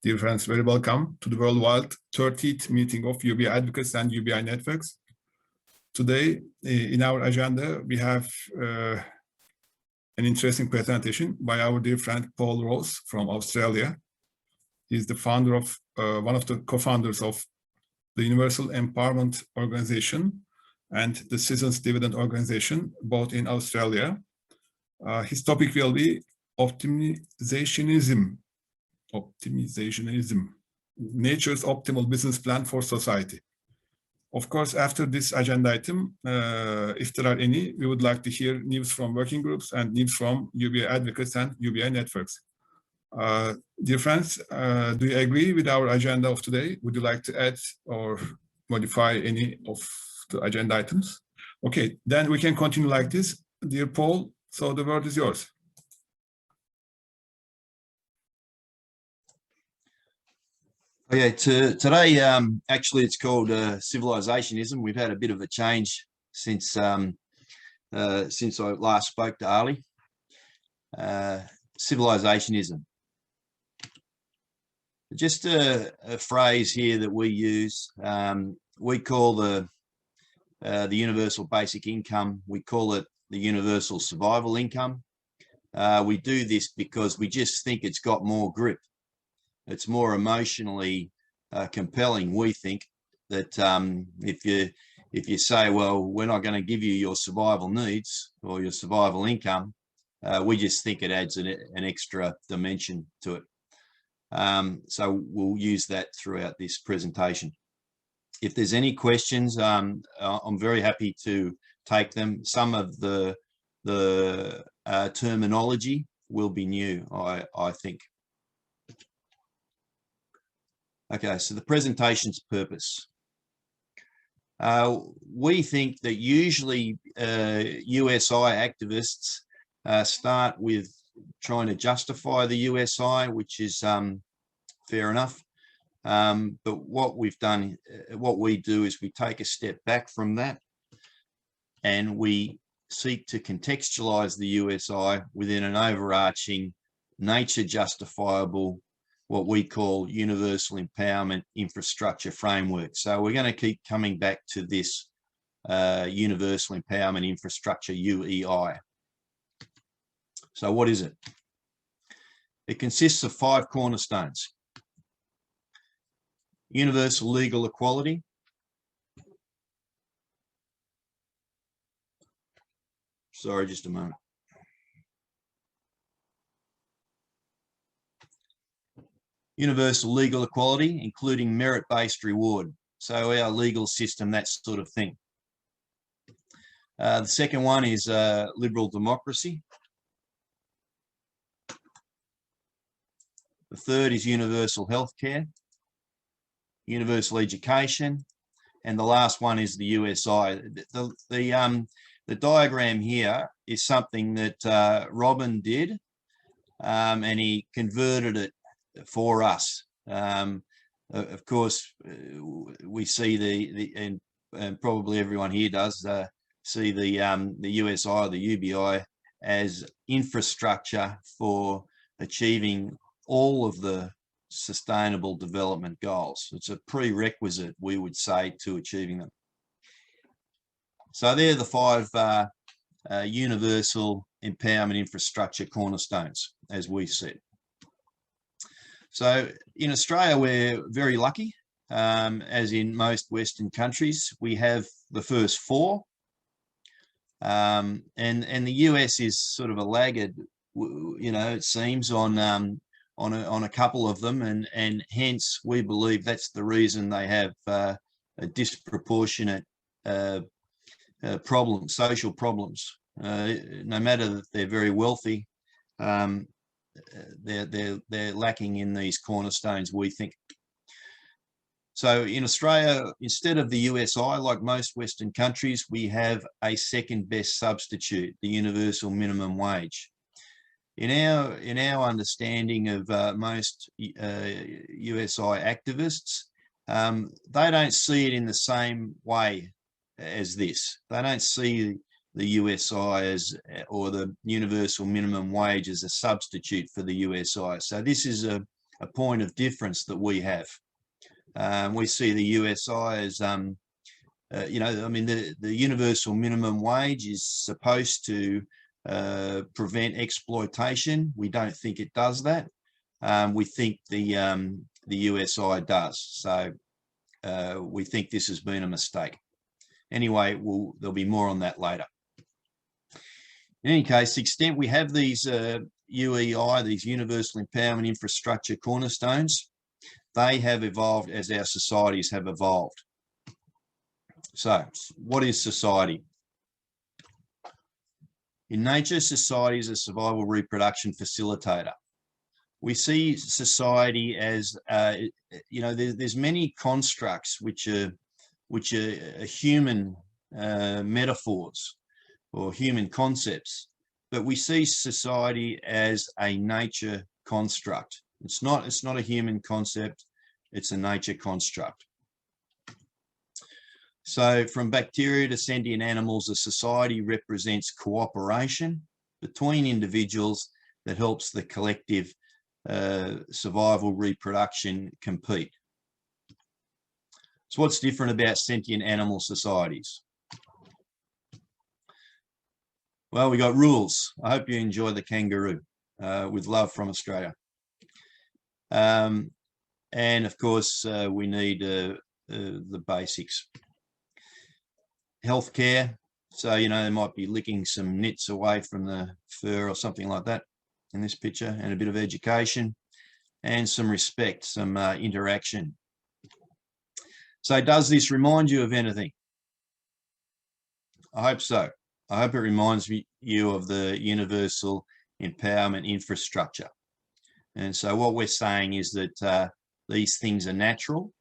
Dear friends, very welcome to the worldwide 30th meeting of UBI advocates and UBI networks. Today, in our agenda, we have an interesting presentation by our dear friend Paul Rose from Australia. He's the founder of, one of the co-founders of the Universal Empowerment Organization and the Citizens Dividend Organization, both in Australia. His topic will be optimizationism, nature's optimal business plan for society. Of course, after this agenda item, if there are any, we would like to hear news from working groups and news from UBI advocates and UBI networks. Dear friends, do you agree with our agenda of today? Would you like to add or modify any of the agenda items? Okay, then we can continue like this. Dear Paul, so the word is yours. Okay, today, actually, it's called Civilizationism. We've had a bit of a change since I last spoke to Ali. Civilizationism. Just a phrase here that we use. We call the universal basic income, we call it the universal survival income. We do this because we just think it's got more grip. It's more emotionally compelling. We think that if you say, well, we're not going to give you your survival needs or your survival income, we just think it adds an extra dimension to it. So we'll use that throughout this presentation. If there's any questions, I'm very happy to take them. Some of the terminology will be new, I think. Okay, so the presentation's purpose. We think that usually USI activists start with trying to justify the USI, which is fair enough. But what we do is we take a step back from that and we seek to contextualize the USI within an overarching, nature justifiable, what we call universal empowerment infrastructure framework. So we're going to keep coming back to this universal empowerment infrastructure, UEI. So what is it? It consists of 5 cornerstones. Universal legal equality. Sorry, just a moment. Universal legal equality, including merit-based reward. So our legal system, that sort of thing. The second one is liberal democracy. The third is universal healthcare, universal education, and the last one is the USI. The diagram here is something that Robin did, and he converted it for us. Of course, we see and probably everyone here does see the USI, the UBI, as infrastructure for achieving all of the sustainable development goals. It's a prerequisite, we would say, to achieving them. So they're the 5 universal empowerment infrastructure cornerstones, as we said. So in Australia, we're very lucky, as in most Western countries. We have the first 4, and the US is sort of a laggard, you know, it seems, on a couple of them, and hence we believe that's the reason they have a disproportionate social problems. No matter that they're very wealthy, they're lacking in these cornerstones, we think. So in Australia, instead of the USI, like most Western countries, we have a second best substitute, the universal minimum wage. In our understanding of most USI activists, they don't see it in the same way as this. They don't see the USI as, or the universal minimum wage as a substitute for the USI. So this is a a point of difference that we have. We see the USI as, you know, I mean, the universal minimum wage is supposed to prevent exploitation. We don't think it does that. We think the USI does. So we think this has been a mistake. Anyway, there'll be more on that later. In any case, the extent we have these UEI, these universal empowerment infrastructure cornerstones, they have evolved as our societies have evolved. So, what is society? In nature, society is a survival reproduction facilitator. We see society as, you know, there's many constructs which are human metaphors or human concepts, but we see society as a nature construct. It's not a human concept, it's a nature construct. So from bacteria to sentient animals, a society represents cooperation between individuals that helps the collective survival reproduction compete. So what's different about sentient animal societies? Well, we got rules. I hope you enjoy the kangaroo. With love from Australia. And of course, we need the basics. Healthcare. So, you know, they might be licking some nits away from the fur or something like that in this picture, and a bit of education and some respect, some interaction. So does this remind you of anything? I hope so. I hope it reminds you of the universal empowerment infrastructure. And so what we're saying is that these things are natural,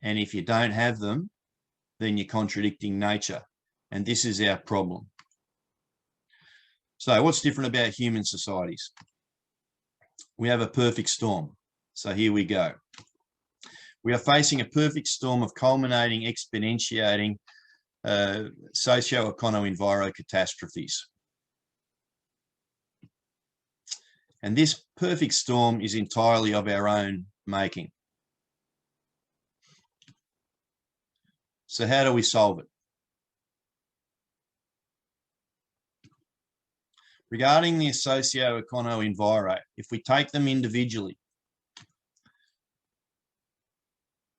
and if you don't have them, then you're contradicting nature. And this is our problem. So what's different about human societies? We have a perfect storm. So here we go. We are facing a perfect storm of culminating, exponentiating socio-econo-enviro catastrophes. And this perfect storm is entirely of our own making. So how do we solve it? Regarding the socio-econo-enviro, if we take them individually,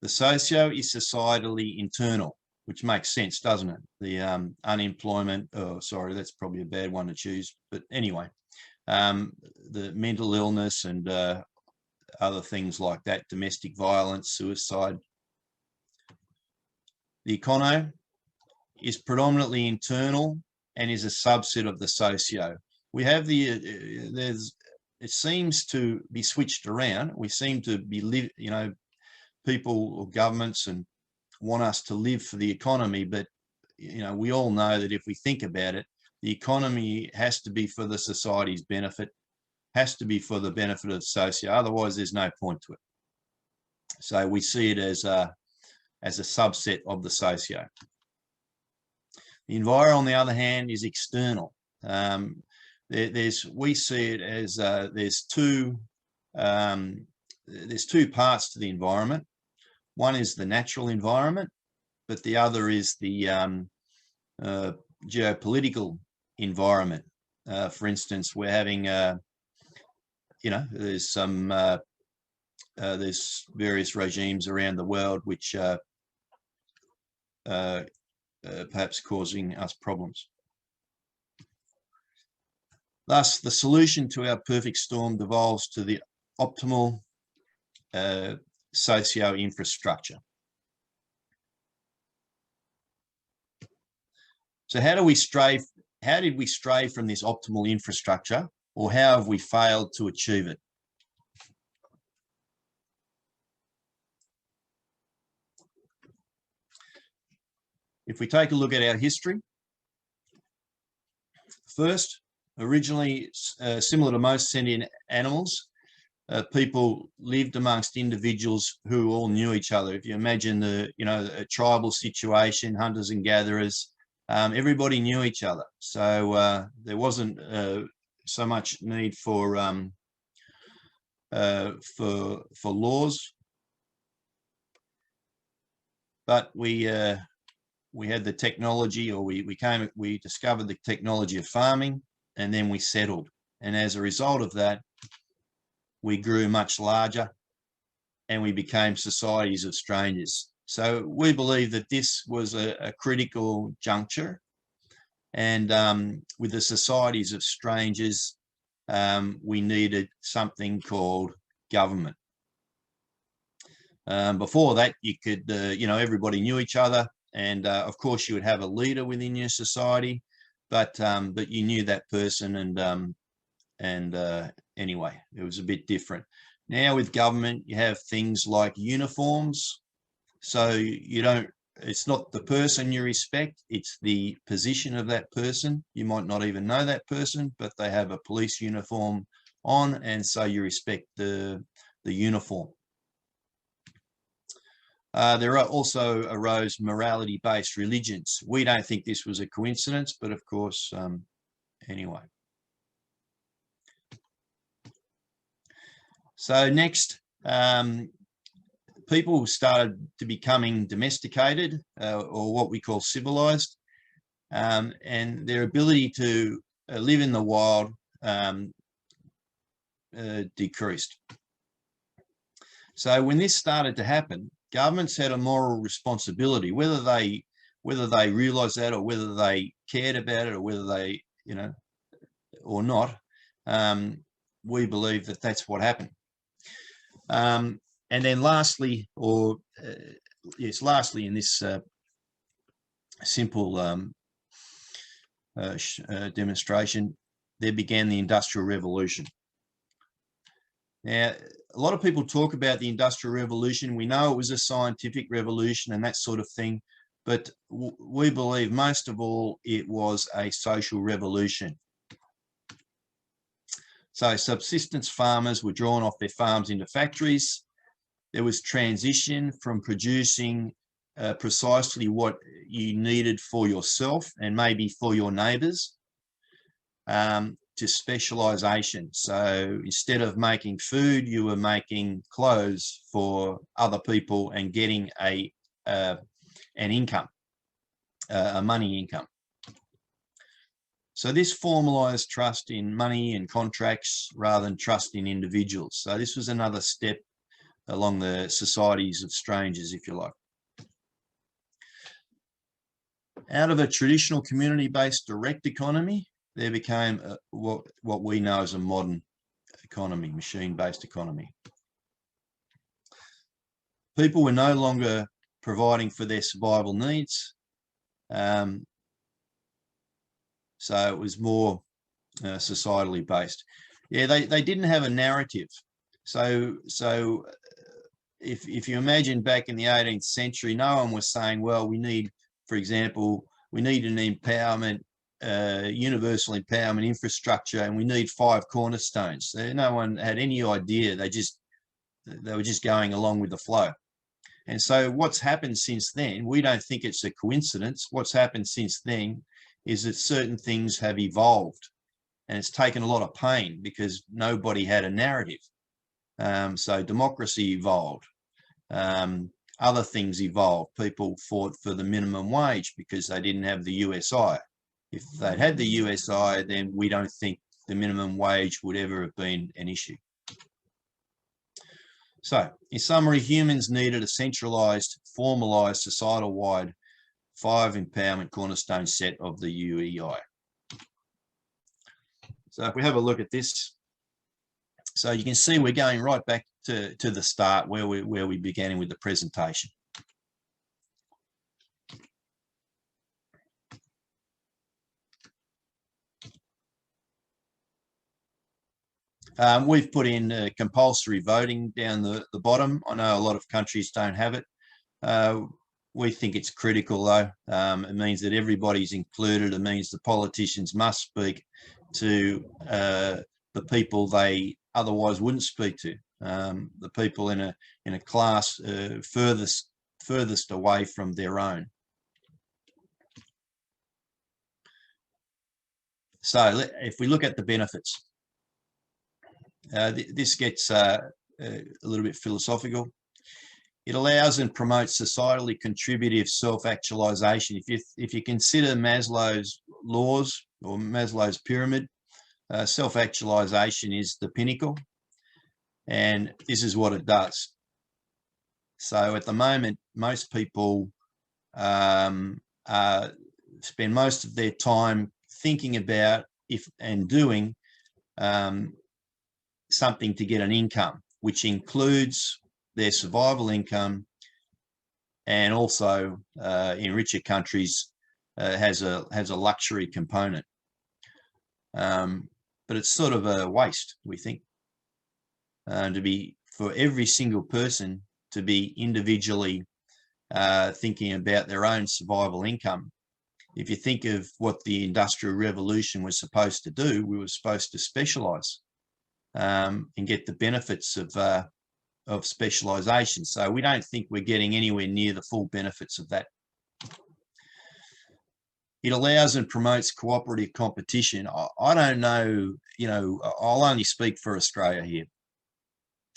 the socio is societally internal, which makes sense, doesn't it? The unemployment, oh, sorry, that's probably a bad one to choose. But anyway, the mental illness and other things like that, domestic violence, suicide. The econo is predominantly internal and is a subset of the socio. We have it seems to be switched around. We seem to be, you know, people or governments and want us to live for the economy, but you know, we all know that if we think about it, the economy has to be for the society's benefit, has to be for the benefit of socio, otherwise there's no point to it. So we see it as a subset of the socio. The enviro, on the other hand, is external. We see it as there's two parts to the environment. One is the natural environment, but the other is the geopolitical environment. For instance, we're having, you know, there's some there's various regimes around the world which perhaps causing us problems. Thus, the solution to our perfect storm devolves to the optimal socio-infrastructure. So how did we stray from this optimal infrastructure, or how have we failed to achieve it? If we take a look at our history, first, originally, similar to most sentient animals, people lived amongst individuals who all knew each other. If you imagine a tribal situation, hunters and gatherers, everybody knew each other. So there wasn't so much need for for laws, but we had the technology, or we discovered the technology of farming, and then we settled. And as a result of that, we grew much larger, and we became societies of strangers. So we believe that this was a critical juncture, and with the societies of strangers, we needed something called government. Before that, you could, everybody knew each other, and of course you would have a leader within your society, but you knew that person, and anyway, it was a bit different. Now with government, you have things like uniforms, so it's not the person you respect, it's the position of that person. You might not even know that person, but they have a police uniform on, and so you respect the uniform. There also arose morality-based religions. We don't think this was a coincidence, but of course, anyway. So next, people started to becoming domesticated, or what we call civilized, and their ability to live in the wild decreased. So when this started to happen, governments had a moral responsibility, whether they realized that, or whether they cared about it, or whether they, or not. We believe that that's what happened. And then lastly, lastly in this simple demonstration, there began the Industrial Revolution. Now, a lot of people talk about the Industrial Revolution. We know it was a scientific revolution and that sort of thing, but we believe most of all it was a social revolution. So subsistence farmers were drawn off their farms into factories. There was transition from producing precisely what you needed for yourself and maybe for your neighbours, to specialisation. So instead of making food, you were making clothes for other people and getting an income, a money income. So this formalised trust in money and contracts rather than trust in individuals. So this was another step along the societies of strangers, if you like. Out of a traditional community-based direct economy, there became what we know as a modern economy, machine-based economy. People were no longer providing for their survival needs. So it was more societally based. Yeah, they didn't have a narrative. So if you imagine back in the 18th century, no one was saying, well, we need, for example, we need an empowerment, universal empowerment infrastructure, and we need 5 cornerstones. No one had any idea. They were just going along with the flow. And so what's happened since then, we don't think it's a coincidence. What's happened since then is that certain things have evolved, and it's taken a lot of pain because nobody had a narrative. So democracy evolved. Other things evolved. People fought for the minimum wage because they didn't have the USI. If they'd had the USI, then we don't think the minimum wage would ever have been an issue. So, in summary, humans needed a centralised, formalised, societal-wide 5 empowerment cornerstone set of the UEI. So if we have a look at this, so you can see we're going right back to the start where we began with the presentation. We've put in compulsory voting down the bottom. I know a lot of countries don't have it. We think it's critical though. It means that everybody's included. It means the politicians must speak to the people they otherwise wouldn't speak to, the people in a class furthest away from their own. So if we look at the benefits, This gets a little bit philosophical. It allows and promotes societally contributive self-actualization. If you consider Maslow's laws or Maslow's pyramid, self-actualization is the pinnacle, and this is what it does. So at the moment, most people spend most of their time thinking about doing something to get an income, which includes their survival income, and also in richer countries has a luxury component. But it's sort of a waste, we think, for every single person to be individually thinking about their own survival income. If you think of what the Industrial Revolution was supposed to do, we were supposed to specialize and get the benefits of specialization. So we don't think we're getting anywhere near the full benefits of that. It allows and promotes cooperative competition. I don't know, I'll only speak for Australia here.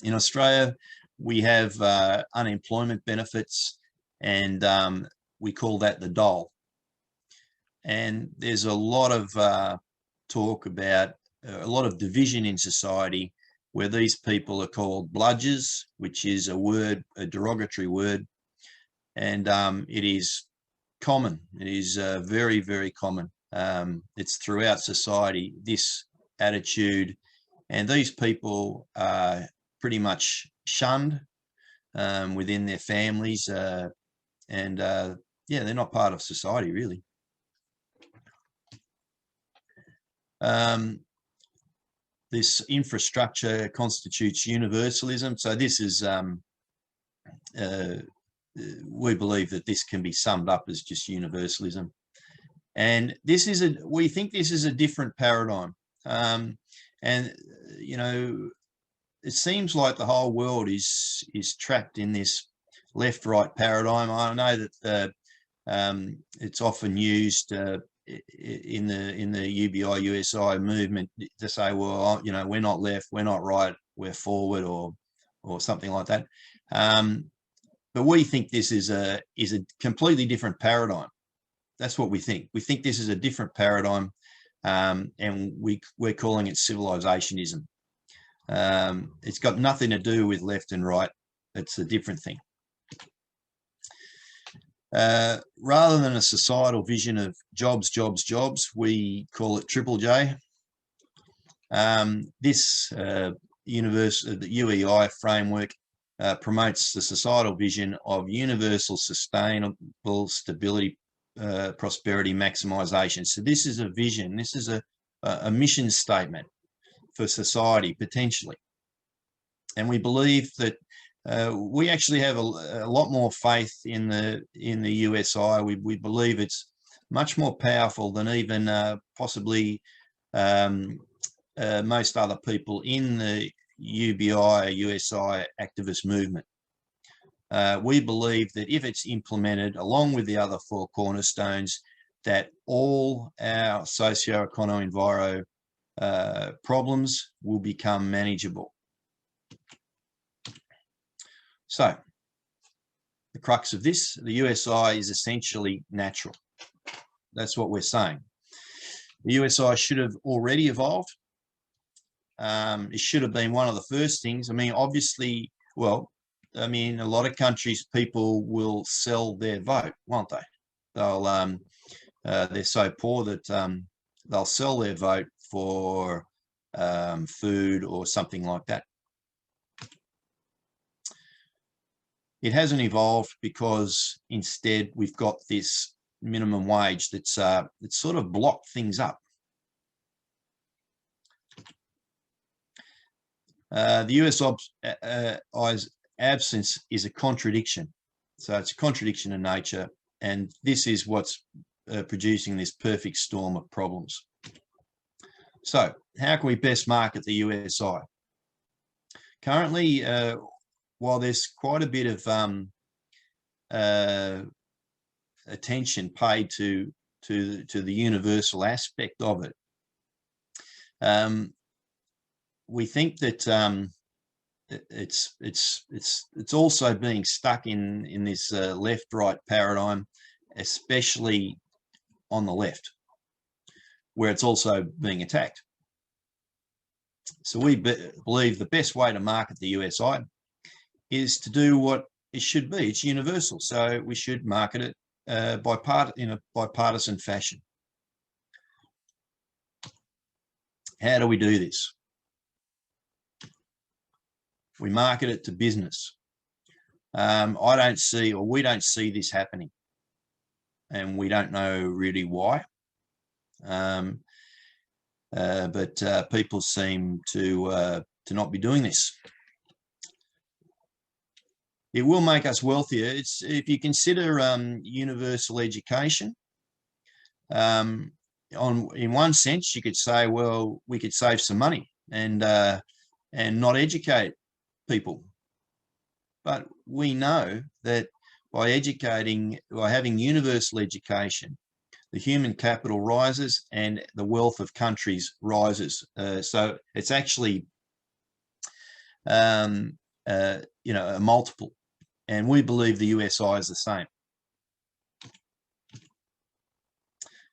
In Australia, we have unemployment benefits, and we call that the dole. And there's a lot of talk about a lot of division in society where these people are called bludgers, which is a derogatory word, and it is common. It is very, very common. It's throughout society, this attitude, and these people are pretty much shunned within their families, and yeah, they're not part of society, really. This infrastructure constitutes universalism. So this is, we believe that this can be summed up as just universalism. And this is we think this is a different paradigm. And, it seems like the whole world is trapped in this left-right paradigm. I know that it's often used in the UBI USI movement to say, well, we're not left, we're not right, we're forward, or something like that. But we think this is a completely different paradigm. That's what we think. We think this is a different paradigm, and we're calling it civilizationism. It's got nothing to do with left and right. It's a different thing. Rather than a societal vision of jobs, jobs, jobs, we call it Triple J. This the UEI framework promotes the societal vision of universal, sustainable stability, prosperity, maximization. So this is a vision. This is a mission statement for society, potentially. And we believe that we actually have a lot more faith in the USI. We believe it's much more powerful than even possibly most other people in the UBI USI activist movement. We believe that if it's implemented along with the other four cornerstones, that all our socio-econo-enviro problems will become manageable. So, the crux of this, the USI is essentially natural. That's what we're saying. The USI should have already evolved. It should have been one of the first things. I mean, obviously, well, I mean, a lot of countries, people will sell their vote, won't they? They'll, they're so poor that they'll sell their vote for food or something like that. It hasn't evolved because instead we've got this minimum wage that's sort of blocked things up. The USI's absence is a contradiction. So it's a contradiction in nature, and this is what's producing this perfect storm of problems. So how can we best market the USI? Currently, while there's quite a bit of attention paid to the universal aspect of it, we think that it's also being stuck in this left-right paradigm, especially on the left, where it's also being attacked. So we believe the best way to market the USI is to do what it should be. It's universal, so we should market it in a bipartisan fashion. How do we do this? We market it to business. I don't see, or we don't see this happening, and we don't know really why. But people seem to not be doing this. It will make us wealthier. It's, if you consider universal education, in one sense, you could say, well, we could save some money and not educate people. But we know that by having universal education, the human capital rises and the wealth of countries rises. So it's actually, a multiple. And we believe the USI is the same.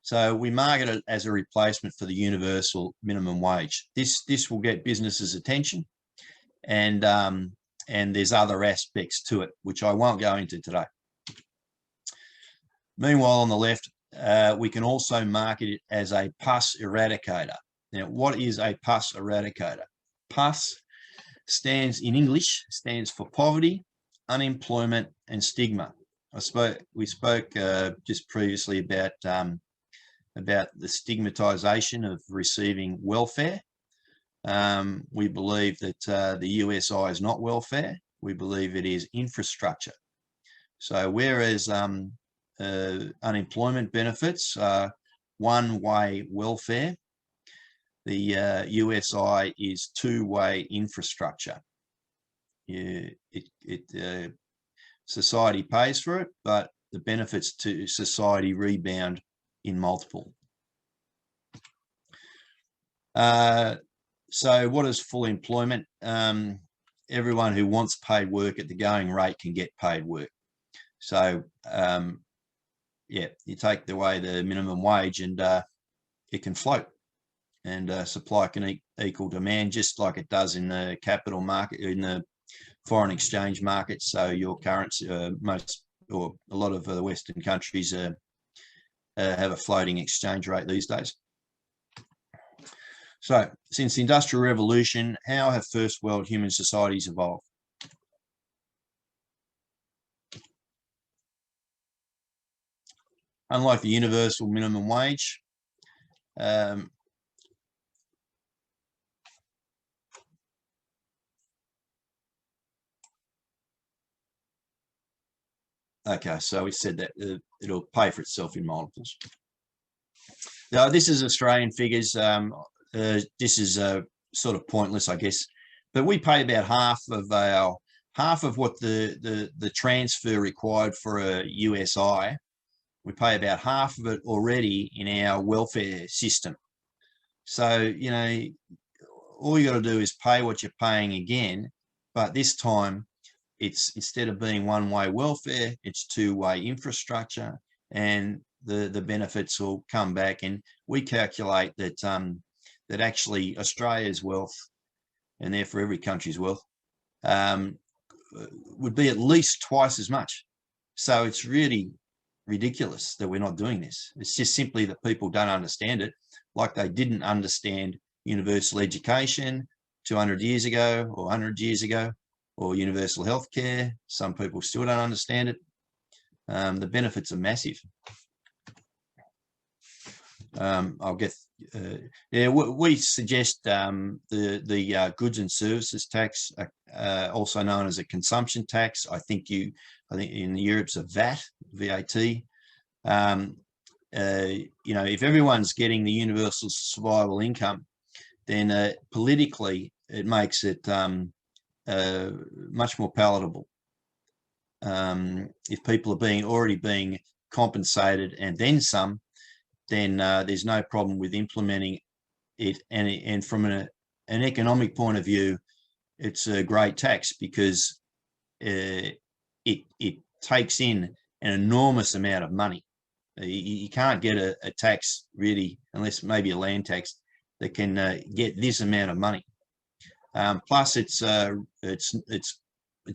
So we market it as a replacement for the universal minimum wage. This will get businesses' attention, and there's other aspects to it, which I won't go into today. Meanwhile, on the left, we can also market it as a pus eradicator. Now, what is a pus eradicator? Pus stands in English, stands for poverty, unemployment, and stigma. We spoke just previously about the stigmatization of receiving welfare. We believe that the USI is not welfare. We believe it is infrastructure. So whereas unemployment benefits are one-way welfare, the USI is two-way infrastructure. Society pays for it, but the benefits to society rebound in multiple. So what is full employment? Everyone who wants paid work at the going rate can get paid work. So yeah, you take away the minimum wage and it can float, and supply can equal demand, just like it does in the capital market, in the foreign exchange market. So your currency, a lot of the Western countries have a floating exchange rate these days. So since the Industrial Revolution, how have first world human societies evolved? Unlike the universal minimum wage, okay, so we said that it'll pay for itself in multiples. Now, this is Australian figures. This is sort of pointless, I guess, but we pay about half of what the transfer required for a USI. We pay about half of it already in our welfare system. So, you know, all you got to do is pay what you're paying again, but this time it's, instead of being one-way welfare, it's two-way infrastructure, and the benefits will come back. And we calculate that that actually Australia's wealth, and therefore every country's wealth, would be at least twice as much. So it's really ridiculous that we're not doing this. It's just simply that people don't understand it, like they didn't understand universal education 200 years ago or 100 years ago, or universal healthcare. Some people still don't understand it. The benefits are massive. I'll get, yeah, we suggest the goods and services tax, also known as a consumption tax. I think in Europe's a VAT. You know, if everyone's getting the universal survival income, then politically it makes it much more palatable. If people are already being compensated and then some, then there's no problem with implementing it. And from an economic point of view, it's a great tax because it takes in an enormous amount of money. You can't get a tax really, unless maybe a land tax, that can get this amount of money. Plus, it's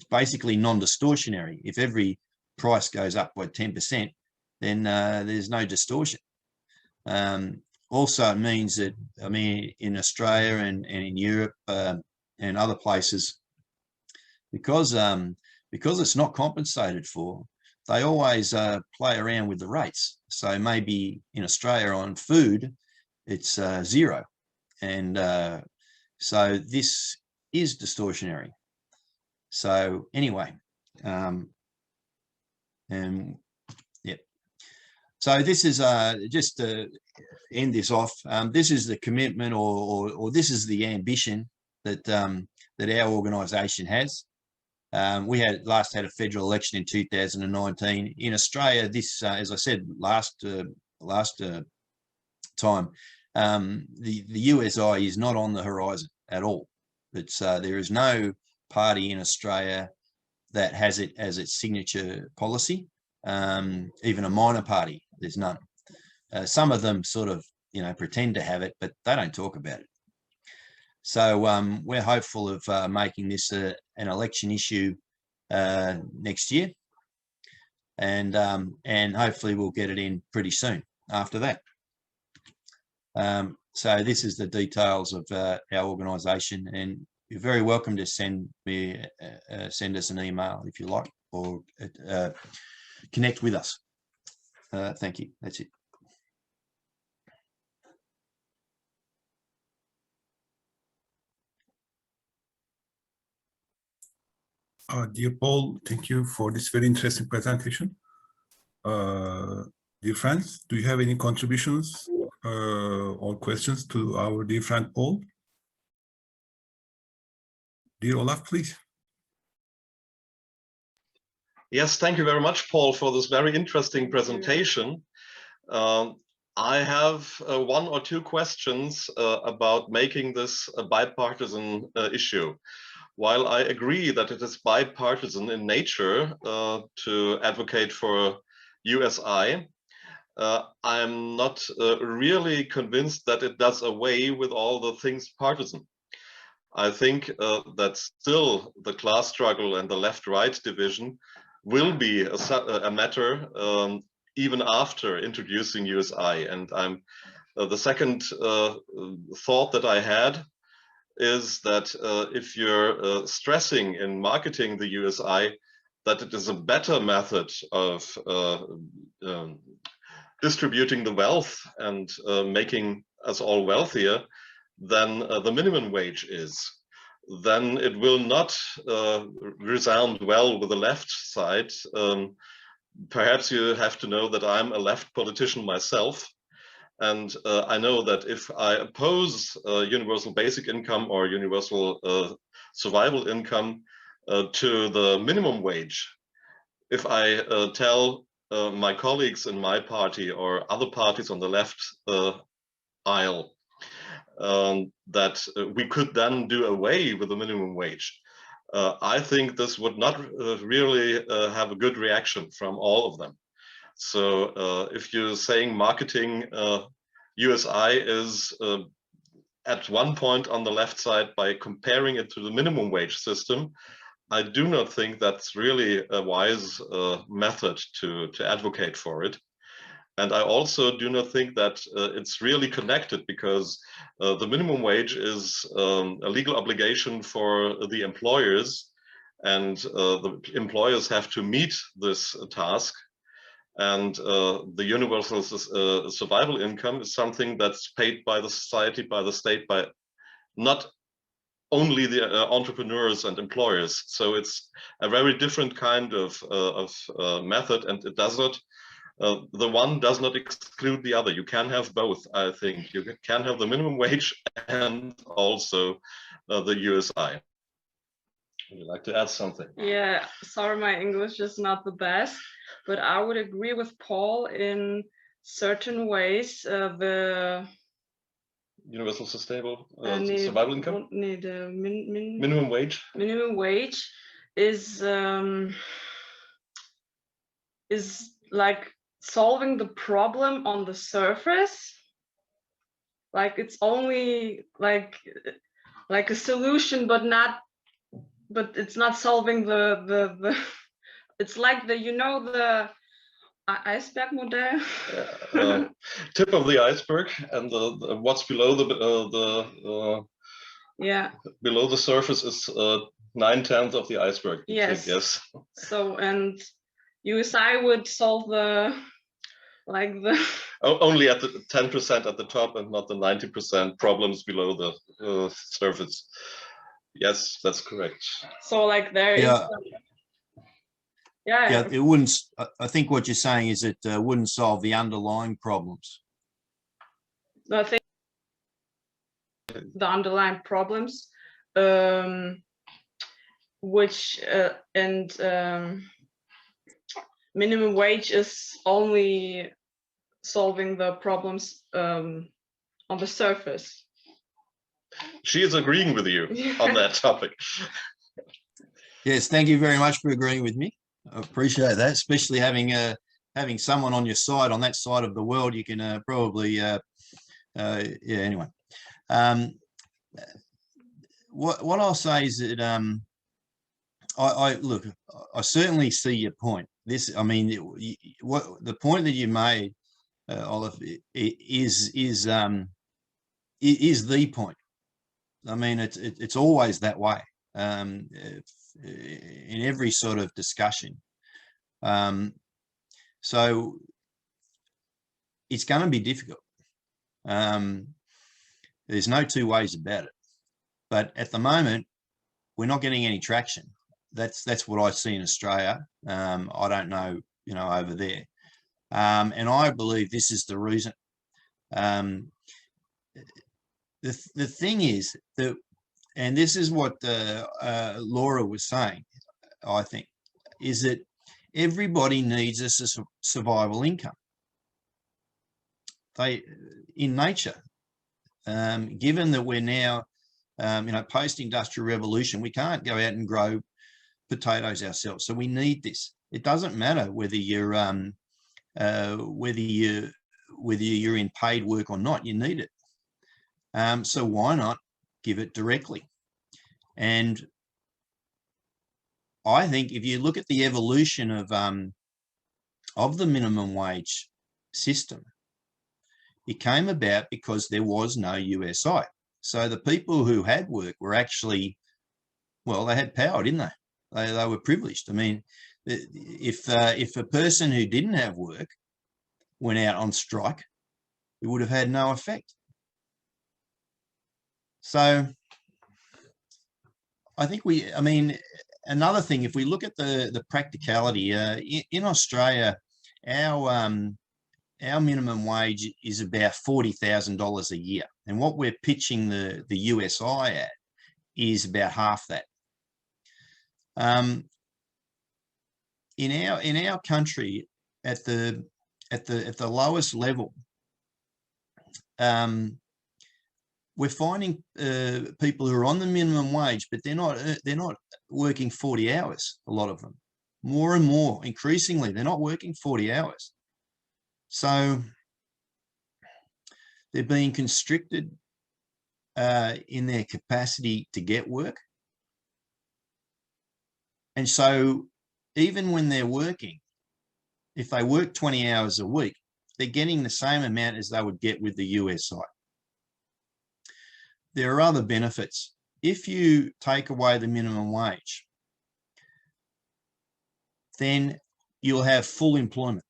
basically non-distortionary. If every price goes up by 10%, then there's no distortion. Also, it means that, I mean, in Australia and in Europe and other places, because it's not compensated for, they always play around with the rates. So maybe in Australia on food, it's 0. And so this is distortionary. So anyway, and yeah. So this is just to end this off. This is the commitment, or this is the ambition that that our organisation has. We last had a federal election in 2019 in Australia. This, as I said last time, the USI is not on the horizon at all. It's there is no party in Australia that has it as its signature policy. Even a minor party, there's none. Some of them sort of, pretend to have it, but they don't talk about it. So we're hopeful of making this an election issue next year, and hopefully we'll get it in pretty soon after that. So this is the details of our organisation, and you're very welcome to send us an email if you like, or connect with us. Thank you. That's it. Dear Paul, thank you for this very interesting presentation. Dear friends, do you have any contributions or questions to our dear friend Paul? Dear Olaf, please. Yes, thank you very much, Paul, for this very interesting presentation. I have 1 or 2 questions about making this a bipartisan issue. While I agree that it is bipartisan in nature to advocate for USI, I'm not really convinced that it does away with all the things partisan. I think that still the class struggle and the left-right division will be a matter even after introducing USI. And the second thought that I had is that if you're stressing in marketing the USI that it is a better method of distributing the wealth and making us all wealthier than the minimum wage is, then it will not resound well with the left side. Perhaps you have to know that I'm a left politician myself. And I know that if I oppose universal basic income or universal survival income to the minimum wage, if I tell my colleagues in my party or other parties on the left aisle that we could then do away with the minimum wage, I think this would not really have a good reaction from all of them. So if you're saying marketing USI is at one point on the left side by comparing it to the minimum wage system, I do not think that's really a wise method to advocate for it. And I also do not think that it's really connected, because the minimum wage is a legal obligation for the employers, and the employers have to meet this task. And the universal survival income is something that's paid by the society, by the state, by not only the entrepreneurs and employers. So it's a very different kind of method, and it does not, the one does not exclude the other. You can have both, I think. You can have the minimum wage and also the USI. Would you like to add something? Yeah, sorry, my English is not the best, but I would agree with Paul in certain ways. The universal sustainable Nee, survival income? Nee, the Minimum wage? Minimum wage is like solving the problem on the surface. Like it's only like a solution, but it's not solving the it's like the iceberg model. Tip of the iceberg, and the what's below the yeah, below the surface is 9/10 of the iceberg. Yes. Yes. So, and USI would solve the Only at the 10% at the top and not the 90% problems below the surface. Yes, that's correct. So like there is Yeah. yeah, It wouldn't. I think what you're saying is it wouldn't solve the underlying problems. I think the underlying problems, which minimum wage is only solving the problems on the surface. She is agreeing with you on that topic. Yes, thank you very much for agreeing with me. I appreciate that, especially having someone on your side, on that side of the world. You can probably yeah, anyway. What I'll say is that I look, I certainly see your point. This, I mean, what the point that you made, Olive, is the point. I mean, it's always that way in every sort of discussion. So it's going to be difficult. There's no two ways about it. But at the moment, we're not getting any traction. That's what I see in Australia. I don't know, over there. And I believe this is the reason. The thing is that, and this is what Laura was saying, I think, is that everybody needs a survival income. In nature, given that we're now, post-industrial revolution, we can't go out and grow potatoes ourselves. So we need this. It doesn't matter whether you're in paid work or not. You need it. So why not give it directly? And I think if you look at the evolution of the minimum wage system, it came about because there was no USI. So the people who had work were actually, well, they had power, didn't they? They were privileged. I mean, if a person who didn't have work went out on strike, it would have had no effect. So I think another thing, if we look at the practicality, in Australia, our minimum wage is about $40,000 a year. And what we're pitching the USI at is about half that. In our country, at the lowest level, we're finding people who are on the minimum wage, but they're not working 40 hours. A lot of them, more and more, increasingly, they're not working 40 hours. So they're being constricted in their capacity to get work. And so even when they're working, if they work 20 hours a week, they're getting the same amount as they would get with the USI. There are other benefits. If you take away the minimum wage, then you'll have full employment.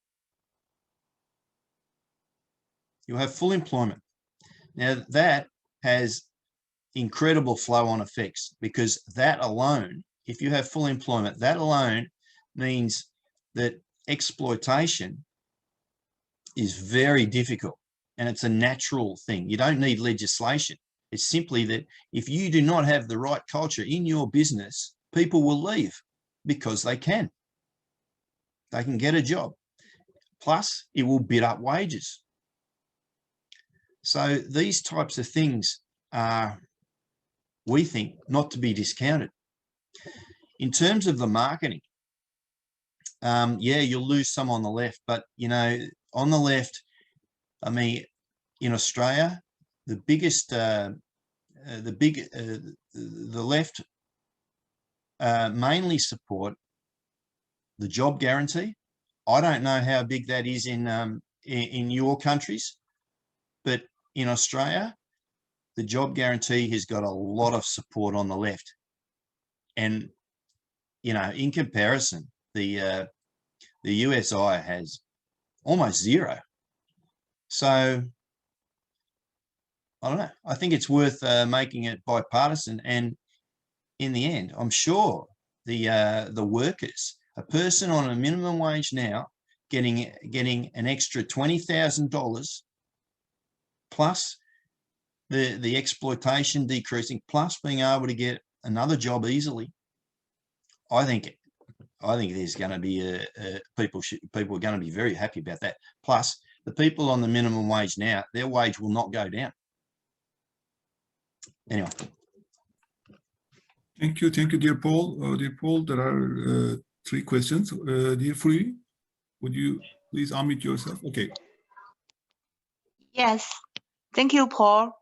You'll have full employment. Now, that has incredible flow-on effects, because that alone, if you have full employment, that alone means that exploitation is very difficult, and it's a natural thing. You don't need legislation. It's simply that if you do not have the right culture in your business, people will leave because they can. They can get a job. Plus, it will bid up wages. So these types of things are, we think, not to be discounted. In terms of the marketing, yeah, you'll lose some on the left, but you know, on the left, I mean, in Australia, the biggest, the left mainly support the job guarantee. I don't know how big that is in your countries, but in Australia, the job guarantee has got a lot of support on the left. And, you know, in comparison, the USI has almost zero. So I don't know. I think it's worth making it bipartisan. And in the end, I'm sure the workers, a person on a minimum wage now, getting an extra $20,000 plus the exploitation decreasing, plus being able to get another job easily. I think there's going to be people are going to be very happy about that. Plus, the people on the minimum wage now, their wage will not go down. Anyway. Thank you, dear Paul. Dear Paul, there are 3 questions. Dear Free, would you please unmute yourself? Okay. Yes, thank you, Paul,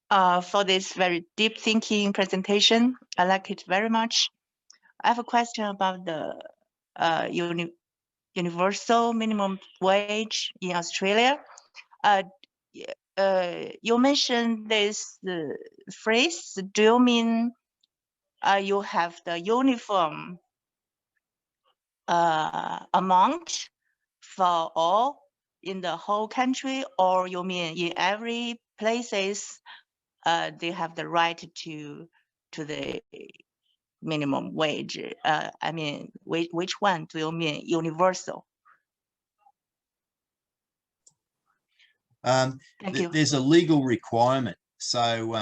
for this very deep thinking presentation. I like it very much. I have a question about the universal minimum wage in Australia. You mentioned this phrase. Do you mean you have the uniform amount for all in the whole country, or you mean in every places they have the right to the minimum wage? I mean, which one do you mean universal? Thank you. There's a legal requirement. So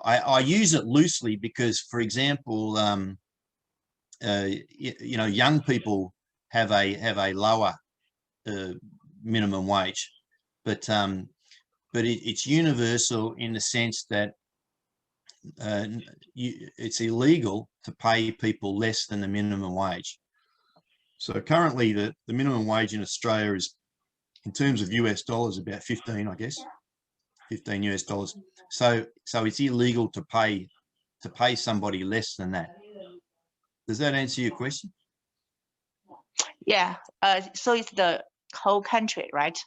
I use it loosely because, for example, you know, young people have a lower minimum wage, but it's universal in the sense that it's illegal to pay people less than the minimum wage. So currently, the minimum wage in Australia is, in terms of US dollars, about 15, I guess, 15 US dollars. So it's illegal to pay somebody less than that. Does that answer your question? Yeah. So it's the whole country, right?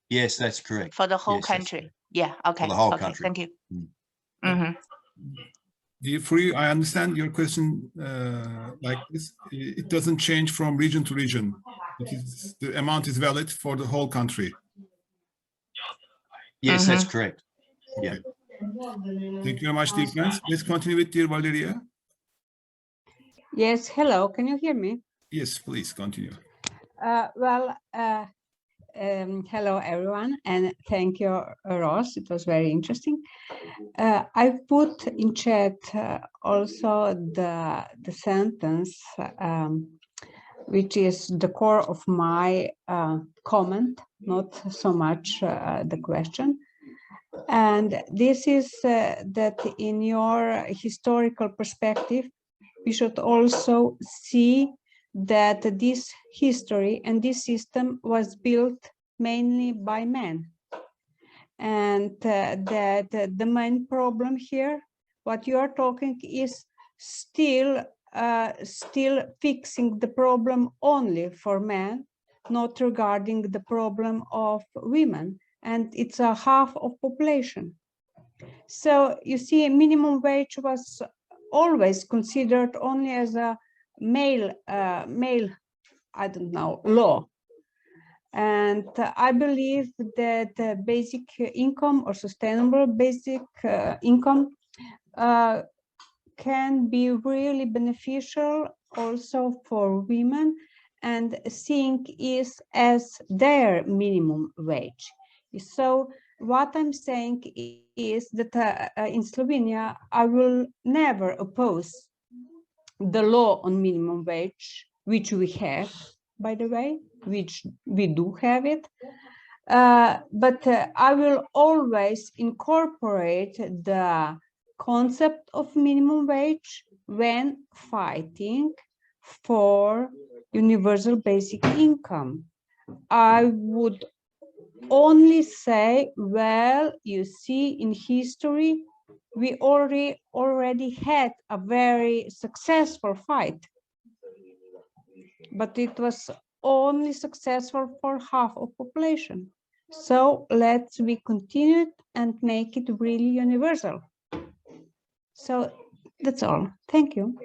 Yes, that's correct. For the whole country. Yeah. Okay. For the whole okay. country. Thank you. Dear Free, I understand your question like this. It doesn't change from region to region. The amount is valid for the whole country. Yes, that's correct. Yeah. Thank you very much, dear friends. Let's continue with dear Valeria. Yes, hello. Can you hear me? Yes, please continue. Hello, everyone, and thank you, Ross. It was very interesting. I put in chat also the sentence, which is the core of my comment, not so much the question. And this is that in your historical perspective, we should also see that this history and this system was built mainly by men. And that the main problem here, what you are talking is still fixing the problem only for men, not regarding the problem of women. And it's a half of population. So you see, minimum wage was always considered only as a male, I don't know, law. And I believe that basic income or sustainable basic income can be really beneficial also for women, and seeing is as their minimum wage. So what I'm saying is that in Slovenia, I will never oppose the law on minimum wage, which we have, by the way, which we do have it. But I will always incorporate the concept of minimum wage when fighting for universal basic income. I would only say, well, you see, in history, we already had a very successful fight, but it was only successful for half of population. So let's we continue it and make it really universal. So that's all. Thank you.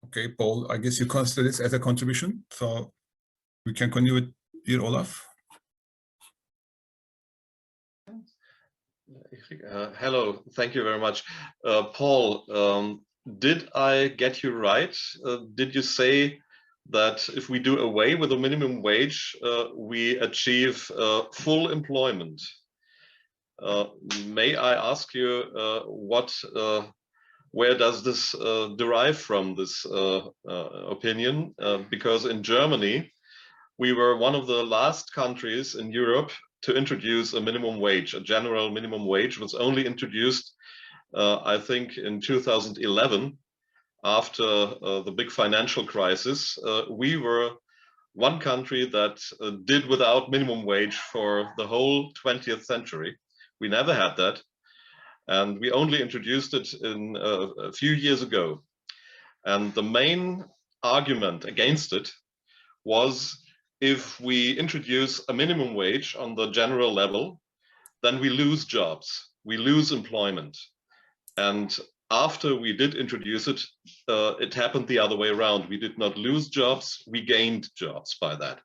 Okay, Paul, I guess you consider this as a contribution, so we can continue with dear Olaf. Hello, thank you very much. Paul, did I get you right? Did you say that if we do away with the minimum wage, we achieve full employment? May I ask you where does this derive from, this opinion? Because in Germany, we were one of the last countries in Europe to introduce a minimum wage. A general minimum wage was only introduced, I think, in 2011, after the big financial crisis. We were one country that did without minimum wage for the whole 20th century. We never had that. And we only introduced it in a few years ago. And the main argument against it was, if we introduce a minimum wage on the general level, then we lose jobs, we lose employment. And after we did introduce it, it happened the other way around. We did not lose jobs, we gained jobs by that.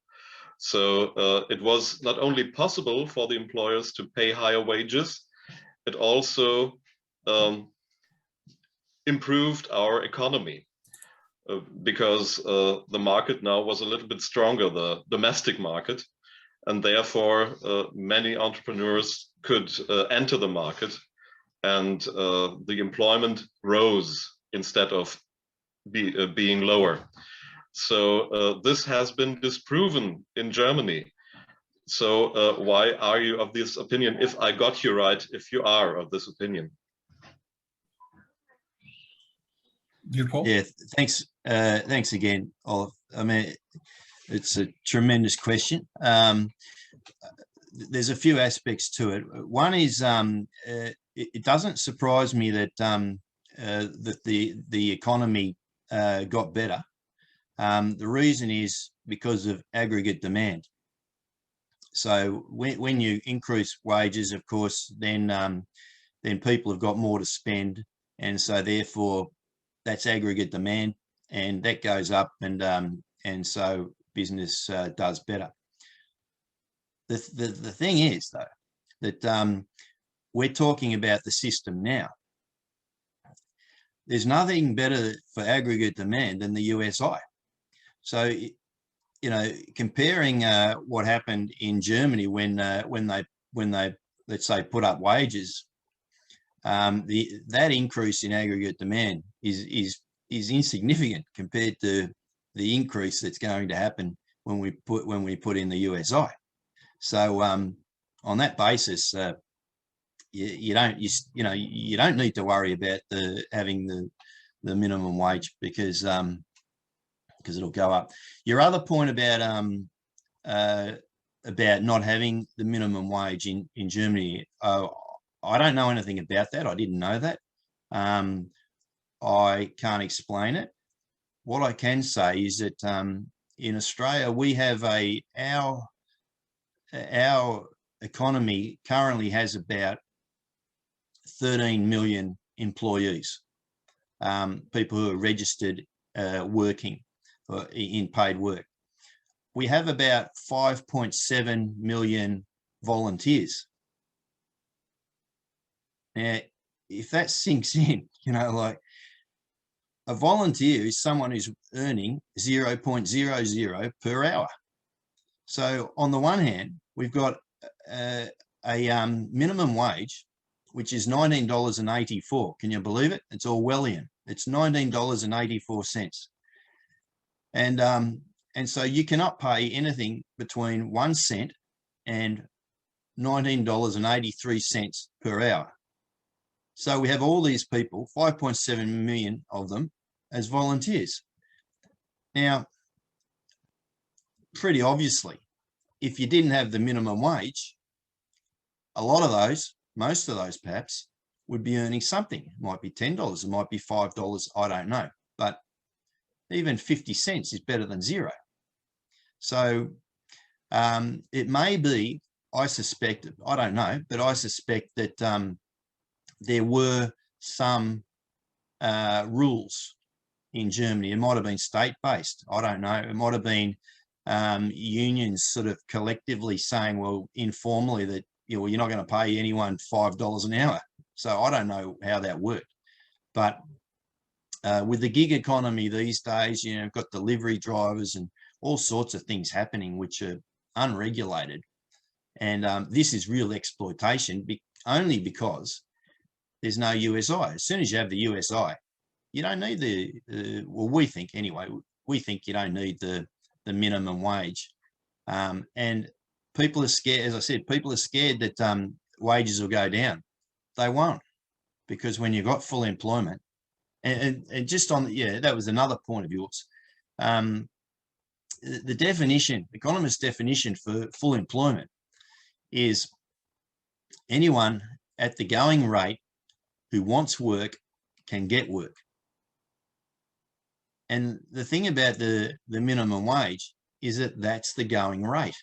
So it was not only possible for the employers to pay higher wages, it also improved our economy. Because the market now was a little bit stronger, the domestic market, and therefore many entrepreneurs could enter the market, and the employment rose instead of being lower. So this has been disproven in Germany. So why are you of this opinion, if I got you right, if you are of this opinion? Yeah, thanks. Thanks again, Olive. I mean, it's a tremendous question. There's a few aspects to it. One is it doesn't surprise me that that the economy got better. The reason is because of aggregate demand. So when you increase wages, of course, then people have got more to spend, and so therefore that's aggregate demand, and that goes up, and so business does better. The thing is, though, that we're talking about the system now. There's nothing better for aggregate demand than the USI. So, you know, comparing what happened in Germany when they let's say put up wages, that increase in aggregate demand is insignificant compared to the increase that's going to happen when we put in the USI. So on that basis, you don't need to worry about having the minimum wage, because it'll go up. Your other point about not having the minimum wage in Germany, I don't know anything about that. I didn't know that. I can't explain it. What I can say is that in Australia, we have our economy currently has about 13 million employees, people who are registered working in paid work. We have about 5.7 million volunteers. Now, if that sinks in, you know, like, a volunteer is someone who's earning 0.00 per hour. So on the one hand, we've got a minimum wage, which is $19.84. Can you believe it? It's Orwellian. It's $19.84. And so you cannot pay anything between 1 cent and $19.83 per hour. So we have all these people, 5.7 million of them, as volunteers. Now, pretty obviously, if you didn't have the minimum wage, a lot of those, most of those perhaps, would be earning something. It might be $10, it might be $5, I don't know. But even 50 cents is better than zero. So it may be, I suspect, I don't know, but I suspect that there were some rules in Germany. It might have been state-based. I don't know. It might have been unions sort of collectively saying, well, informally that, you know, you're not going to pay anyone $5 an hour. So I don't know how that worked. But with the gig economy these days, you know, you've got delivery drivers and all sorts of things happening which are unregulated. And this is real exploitation only because there's no USI. As soon as you have the USI, you don't need the, well, we think anyway, we think you don't need the minimum wage. And people are scared, as I said, people are scared that wages will go down. They won't, because when you've got full employment, and just on, yeah, that was another point of yours. The definition, economist definition for full employment is anyone at the going rate who wants work can get work. And the thing about the minimum wage is that that's the going rate.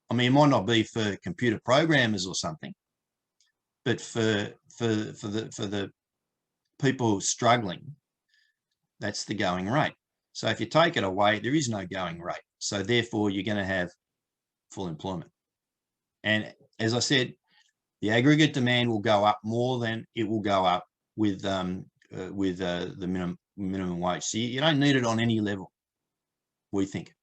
I mean, it might not be for computer programmers or something, but for the people struggling, that's the going rate. So if you take it away, there is no going rate. So therefore, you're going to have full employment. And as I said, the aggregate demand will go up more than it will go up with the minimum wage. So you don't need it on any level, we think.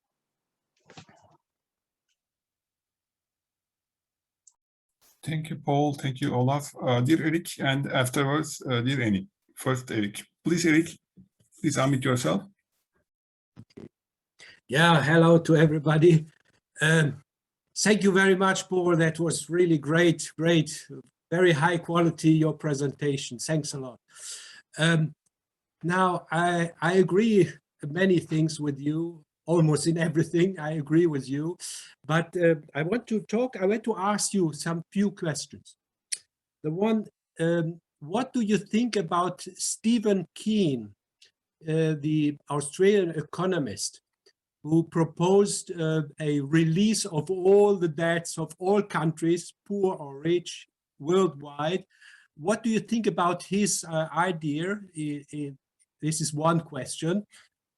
Thank you, Paul. Thank you, Olaf. Dear Eric, and afterwards, dear Annie. First, Eric. Please, Eric, please unmute yourself. Yeah, hello to everybody. Thank you very much, Paul. That was really great, very high quality, your presentation. Thanks a lot. Now, I agree many things with you, almost in everything. I agree with you, but I want to ask you some few questions. The one, what do you think about Stephen Keen, the Australian economist, who proposed a release of all the debts of all countries, poor or rich, worldwide? What do you think about his idea? This is one question.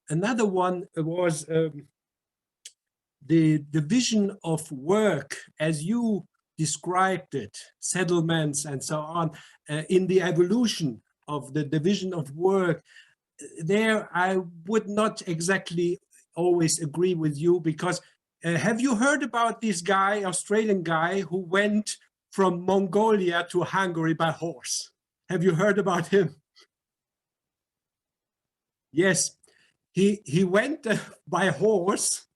Another one was the division of work, as you described it, settlements and so on, in the evolution of the division of work. There, I would not exactly always agree with you, because have you heard about this guy, Australian guy, who went from Mongolia to Hungary by horse? Have you heard about him? Yes, he went by horse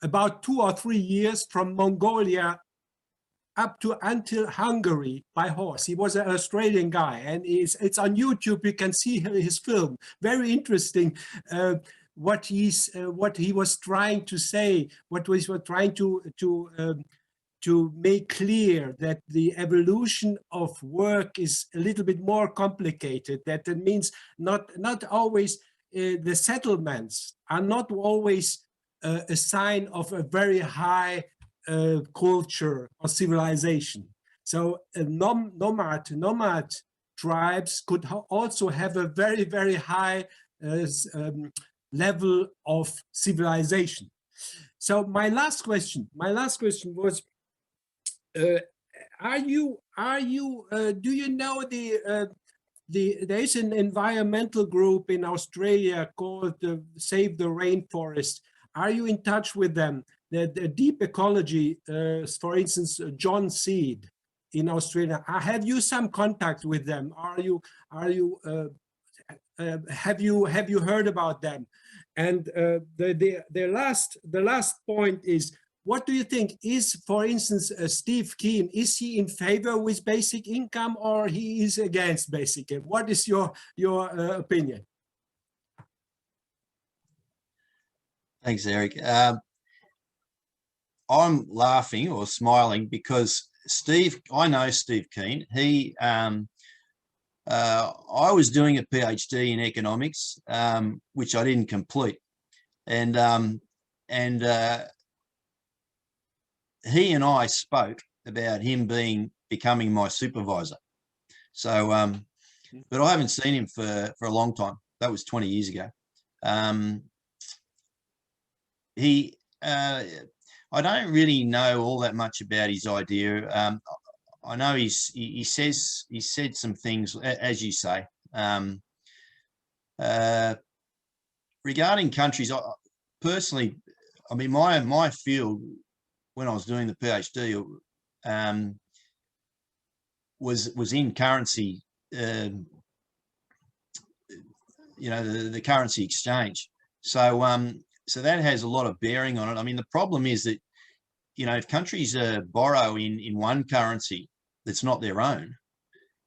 about 2 or 3 years from Mongolia up to until Hungary by horse. He was an Australian guy, and it's on YouTube. You can see his film. Very interesting. What he was trying to say, what he was trying to make clear, that the evolution of work is a little bit more complicated. That it means not always the settlements are not always a sign of a very high culture or civilization. So nomad tribes could also have a very high level of civilization. So my last question was, do you know there is an environmental group in Australia called Save the Rainforest? Are you in touch with them? The Deep Ecology, for instance, John Seed in Australia. Have you some contact with them? have you heard about them? And the last point is, what do you think? Is, for instance, Steve Keen, is he in favor with basic income, or he is against basic income? What is your opinion? Thanks, Eric. I'm laughing or smiling because I know Steve Keen. He, I was doing a PhD in economics, which I didn't complete, and he and I spoke about him becoming my supervisor. So, but I haven't seen him for a long time. That was 20 years ago. I don't really know all that much about his idea. I know he said some things, as you say, regarding countries. Personally, I mean, my field when I was doing the PhD was in currency, you know, the currency exchange. So so that has a lot of bearing on it. I mean, the problem is that, you know, if countries borrow in one currency that's not their own,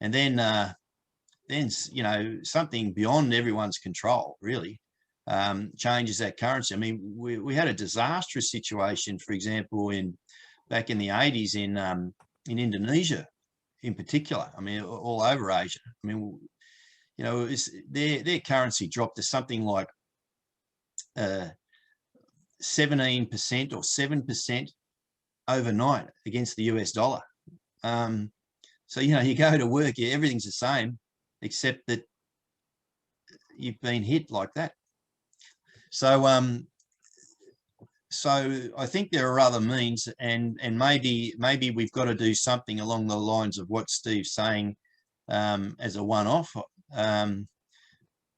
and then you know, something beyond everyone's control really changes that currency. I mean, we had a disastrous situation, for example, back in the 80s in Indonesia, in particular. I mean, all over Asia. I mean, you know, their currency dropped to something like 17% or 7% overnight against the US dollar. So, you know, you go to work, everything's the same, except that you've been hit like that. So, so I think there are other means, and maybe we've got to do something along the lines of what Steve's saying as a one-off.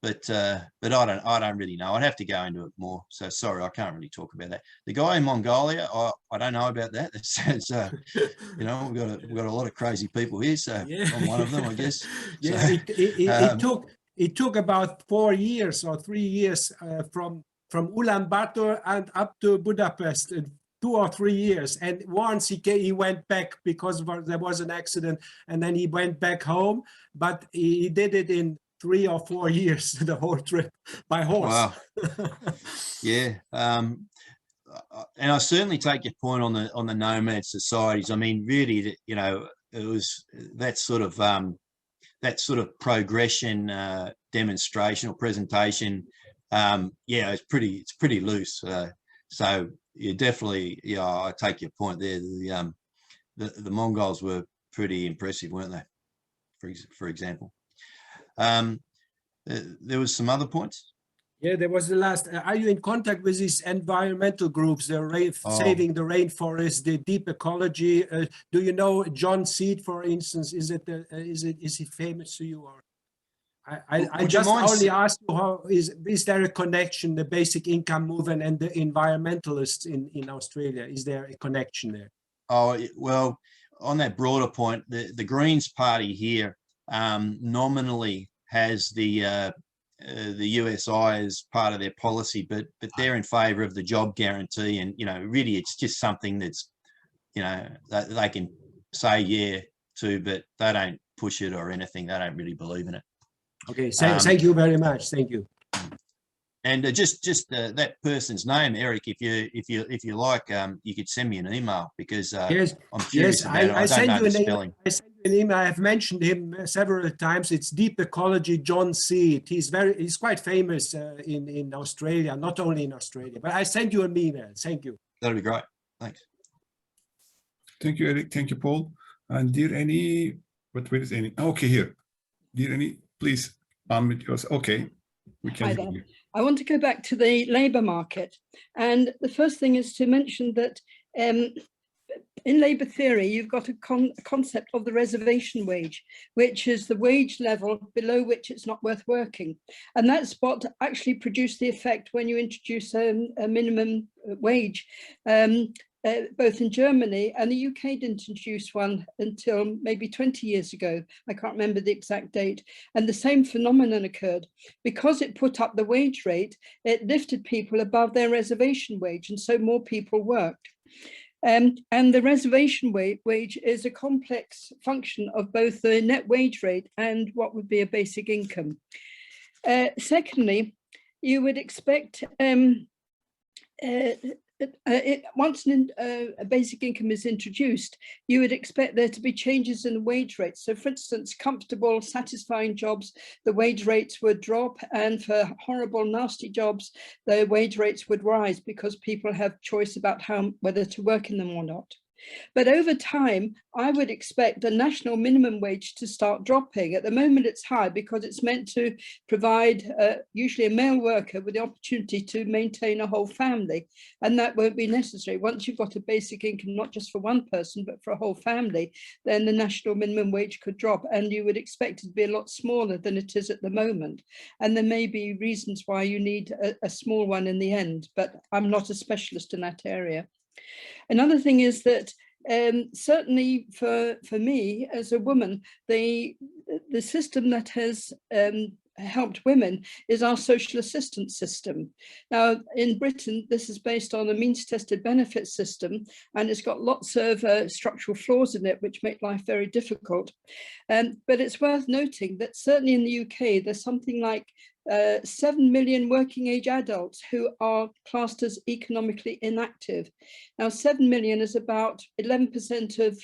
But I don't really know. I'd have to go into it more. So sorry, I can't really talk about that. The guy in Mongolia, I don't know about that. It's you know, we've got a lot of crazy people here, so yeah. I'm one of them, I guess. Yeah, so, it took about 4 years or 3 years from Ulaanbaatar and up to Budapest. 2 or 3 years, and once he went back because there was an accident, and then he went back home. But he did it in 3 or 4 years, the whole trip by horse. Wow. Yeah. And I certainly take your point on the nomad societies. I mean, really, you know, it was that sort of progression demonstration or presentation. Yeah, it's pretty loose. So you definitely, yeah, I take your point there. The Mongols were pretty impressive, weren't they? For example. There was some other points. Yeah, there was the last. Are you in contact with these environmental groups? Saving the rainforest, the deep ecology. Do you know John Seed, for instance? Is he famous to you? Or I just only ask you, how is there a connection, the basic income movement and the environmentalists in Australia? Is there a connection there? Oh well, on that broader point, the Greens Party here nominally has the USI as part of their policy, but they're in favour of the job guarantee, and you know, really, it's just something that's, you know, they can say yeah to, but they don't push it or anything. They don't really believe in it. Okay, thank you very much. Thank you. And just that person's name, Eric, if you like, you could send me an email, because yes, I'm curious about it. I don't know the spelling. I sent you an email. I've mentioned him several times. It's Deep Ecology, John Seed. He's quite famous in Australia, not only in Australia. But I sent you an email. Thank you. That'll be great. Thanks. Thank you, Eric. Thank you, Paul. And dear any, but where is any? Okay, here. Dear any, please unmute yourself. Okay, we can hear you. I want to go back to the labour market. And the first thing is to mention that in labour theory, you've got a concept of the reservation wage, which is the wage level below which it's not worth working. And that's what actually produced the effect when you introduce a minimum wage. both in Germany and the UK didn't introduce one until maybe 20 years ago. I can't remember the exact date. And the same phenomenon occurred. Because it put up the wage rate, it lifted people above their reservation wage, and so more people worked. And the reservation wage is a complex function of both the net wage rate and what would be a basic income. Secondly, you would expect once a basic income is introduced, you would expect there to be changes in the wage rates. So for instance, comfortable, satisfying jobs, the wage rates would drop, and for horrible, nasty jobs, the wage rates would rise because people have choice about whether to work in them or not. But over time, I would expect the national minimum wage to start dropping. At the moment, it's high because it's meant to provide usually a male worker with the opportunity to maintain a whole family. And that won't be necessary. Once you've got a basic income, not just for one person, but for a whole family, then the national minimum wage could drop. And you would expect it to be a lot smaller than it is at the moment. And there may be reasons why you need a small one in the end, but I'm not a specialist in that area. Another thing is that certainly for me as a woman, the system that has helped women is our social assistance system. Now, in Britain, this is based on a means-tested benefit system, and it's got lots of structural flaws in it, which make life very difficult. But it's worth noting that certainly in the UK, there's something like 7 million working age adults who are classed as economically inactive. Now, 7 million is about 11% of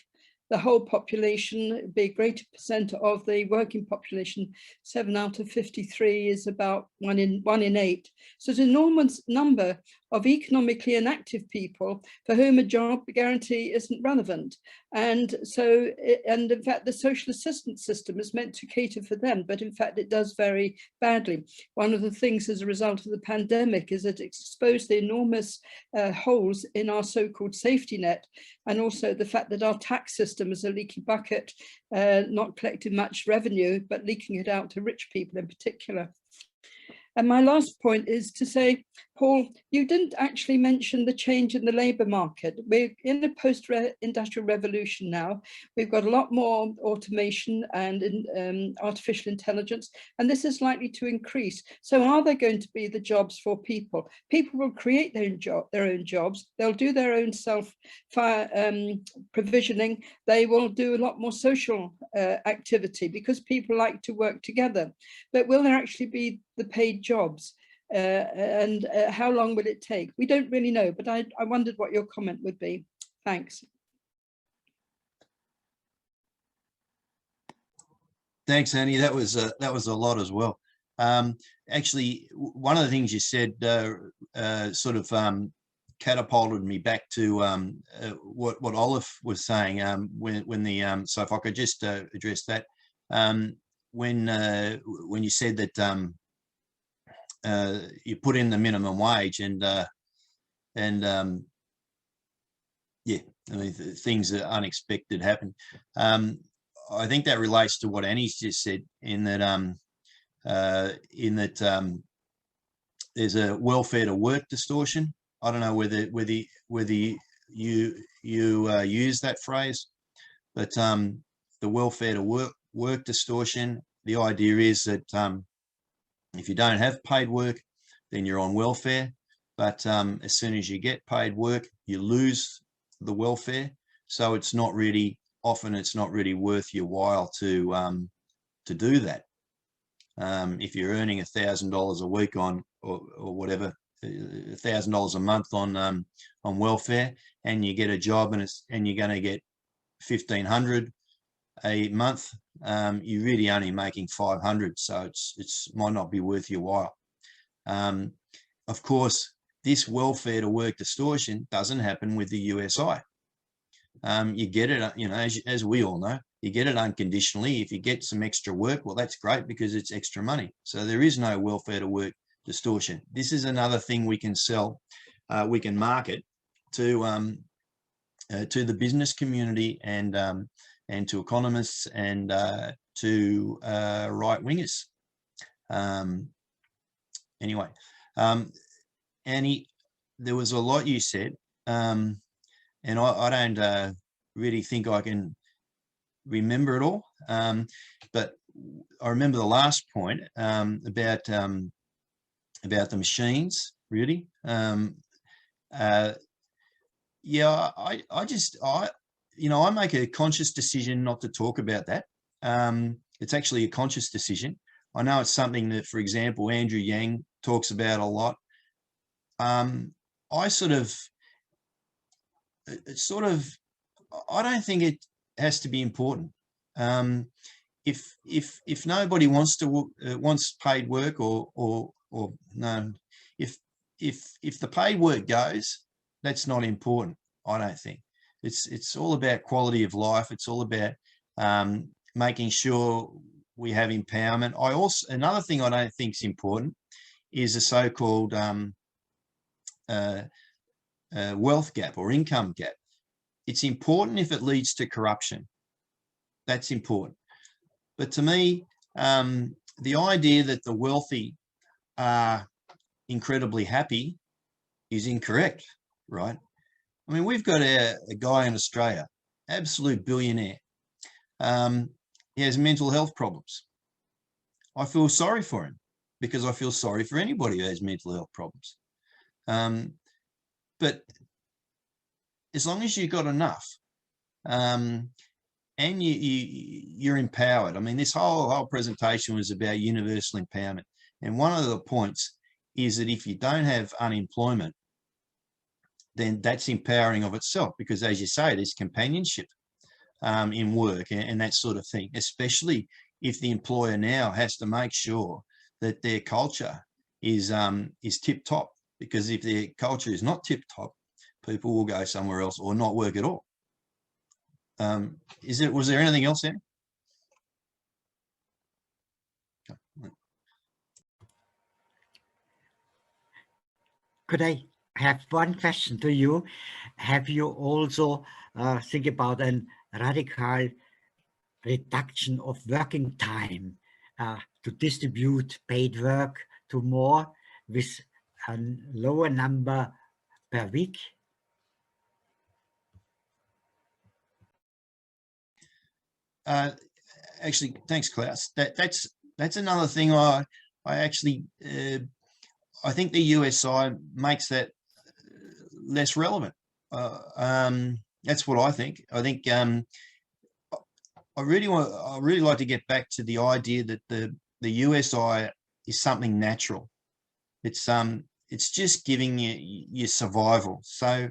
the whole population, be a greater percent of the working population. 7 out of 53 is about 1 in 8. So it's an enormous number of economically inactive people for whom a job guarantee isn't relevant. And so, and in fact, the social assistance system is meant to cater for them, but in fact, it does very badly. One of the things as a result of the pandemic is that it exposed the enormous holes in our so-called safety net, and also the fact that our tax system is a leaky bucket, not collecting much revenue, but leaking it out to rich people in particular. And my last point is to say, Paul, you didn't actually mention the change in the labour market. We're in a post-industrial revolution now. We've got a lot more automation and artificial intelligence, and this is likely to increase. So are there going to be the jobs for people? People will create their own jobs. They'll do their own self-provisioning. They will do a lot more social activity because people like to work together. But will there actually be the paid jobs? And how long will it take? We don't really know, but I wondered what your comment would be. Thanks. Thanks, Annie. That was a lot as well. Actually, one of the things you said sort of catapulted me back to what Olive was saying when the so if I could just address that, when you said that you put in the minimum wage and yeah, I mean, things that unexpected happen. I think that relates to what Annie's just said in that there's a welfare to work distortion. I don't know whether you use that phrase, but the welfare to work distortion. The idea is that if you don't have paid work, then you're on welfare. But as soon as you get paid work, you lose the welfare. So it's not really, often it's not really worth your while to do that. If you're earning $1,000 a week on or whatever, $1,000 a month on welfare, and you get a job and you're going to get $1,500 a month, you're really only making 500, so it's might not be worth your while. Of course, this welfare to work distortion doesn't happen with the USI. You get it, you know, as we all know, you get it unconditionally. If you get some extra work, well, that's great because it's extra money. So there is no welfare to work distortion. This is another thing we can sell, we can market to the business community and to economists and to right-wingers. Anyway, Annie, there was a lot you said. and I don't really think I can remember it all. But I remember the last point about the machines, really. Yeah, I make a conscious decision not to talk about that. It's actually a conscious decision. I know it's something that, for example, Andrew Yang talks about a lot. I don't think it has to be important. If nobody wants paid work, or no, if the paid work goes, that's not important. I don't think it's all about quality of life. It's all about making sure we have empowerment. Another thing I don't think is important is a so-called wealth gap or income gap. It's important if it leads to corruption. That's important. But to me, the idea that the wealthy are incredibly happy is incorrect, right? I mean, we've got a guy in Australia, absolute billionaire. He has mental health problems. I feel sorry for him, because I feel sorry for anybody who has mental health problems. But as long as you've got enough, and you're empowered. I mean, this whole presentation was about universal empowerment. And one of the points is that if you don't have unemployment, then that's empowering of itself, because as you say, there's companionship in work and that sort of thing, especially if the employer now has to make sure that their culture is tip top, because if their culture is not tip top, people will go somewhere else or not work at all. Was there anything else there? Could I have one question to you? Have you also think about a radical reduction of working time to distribute paid work to more with a lower number per week? Actually, thanks, Klaus. That's another thing I actually I think the USI makes that less relevant. That's what I think. I think I really like to get back to the idea that the USI is something natural. It's just giving you your survival. So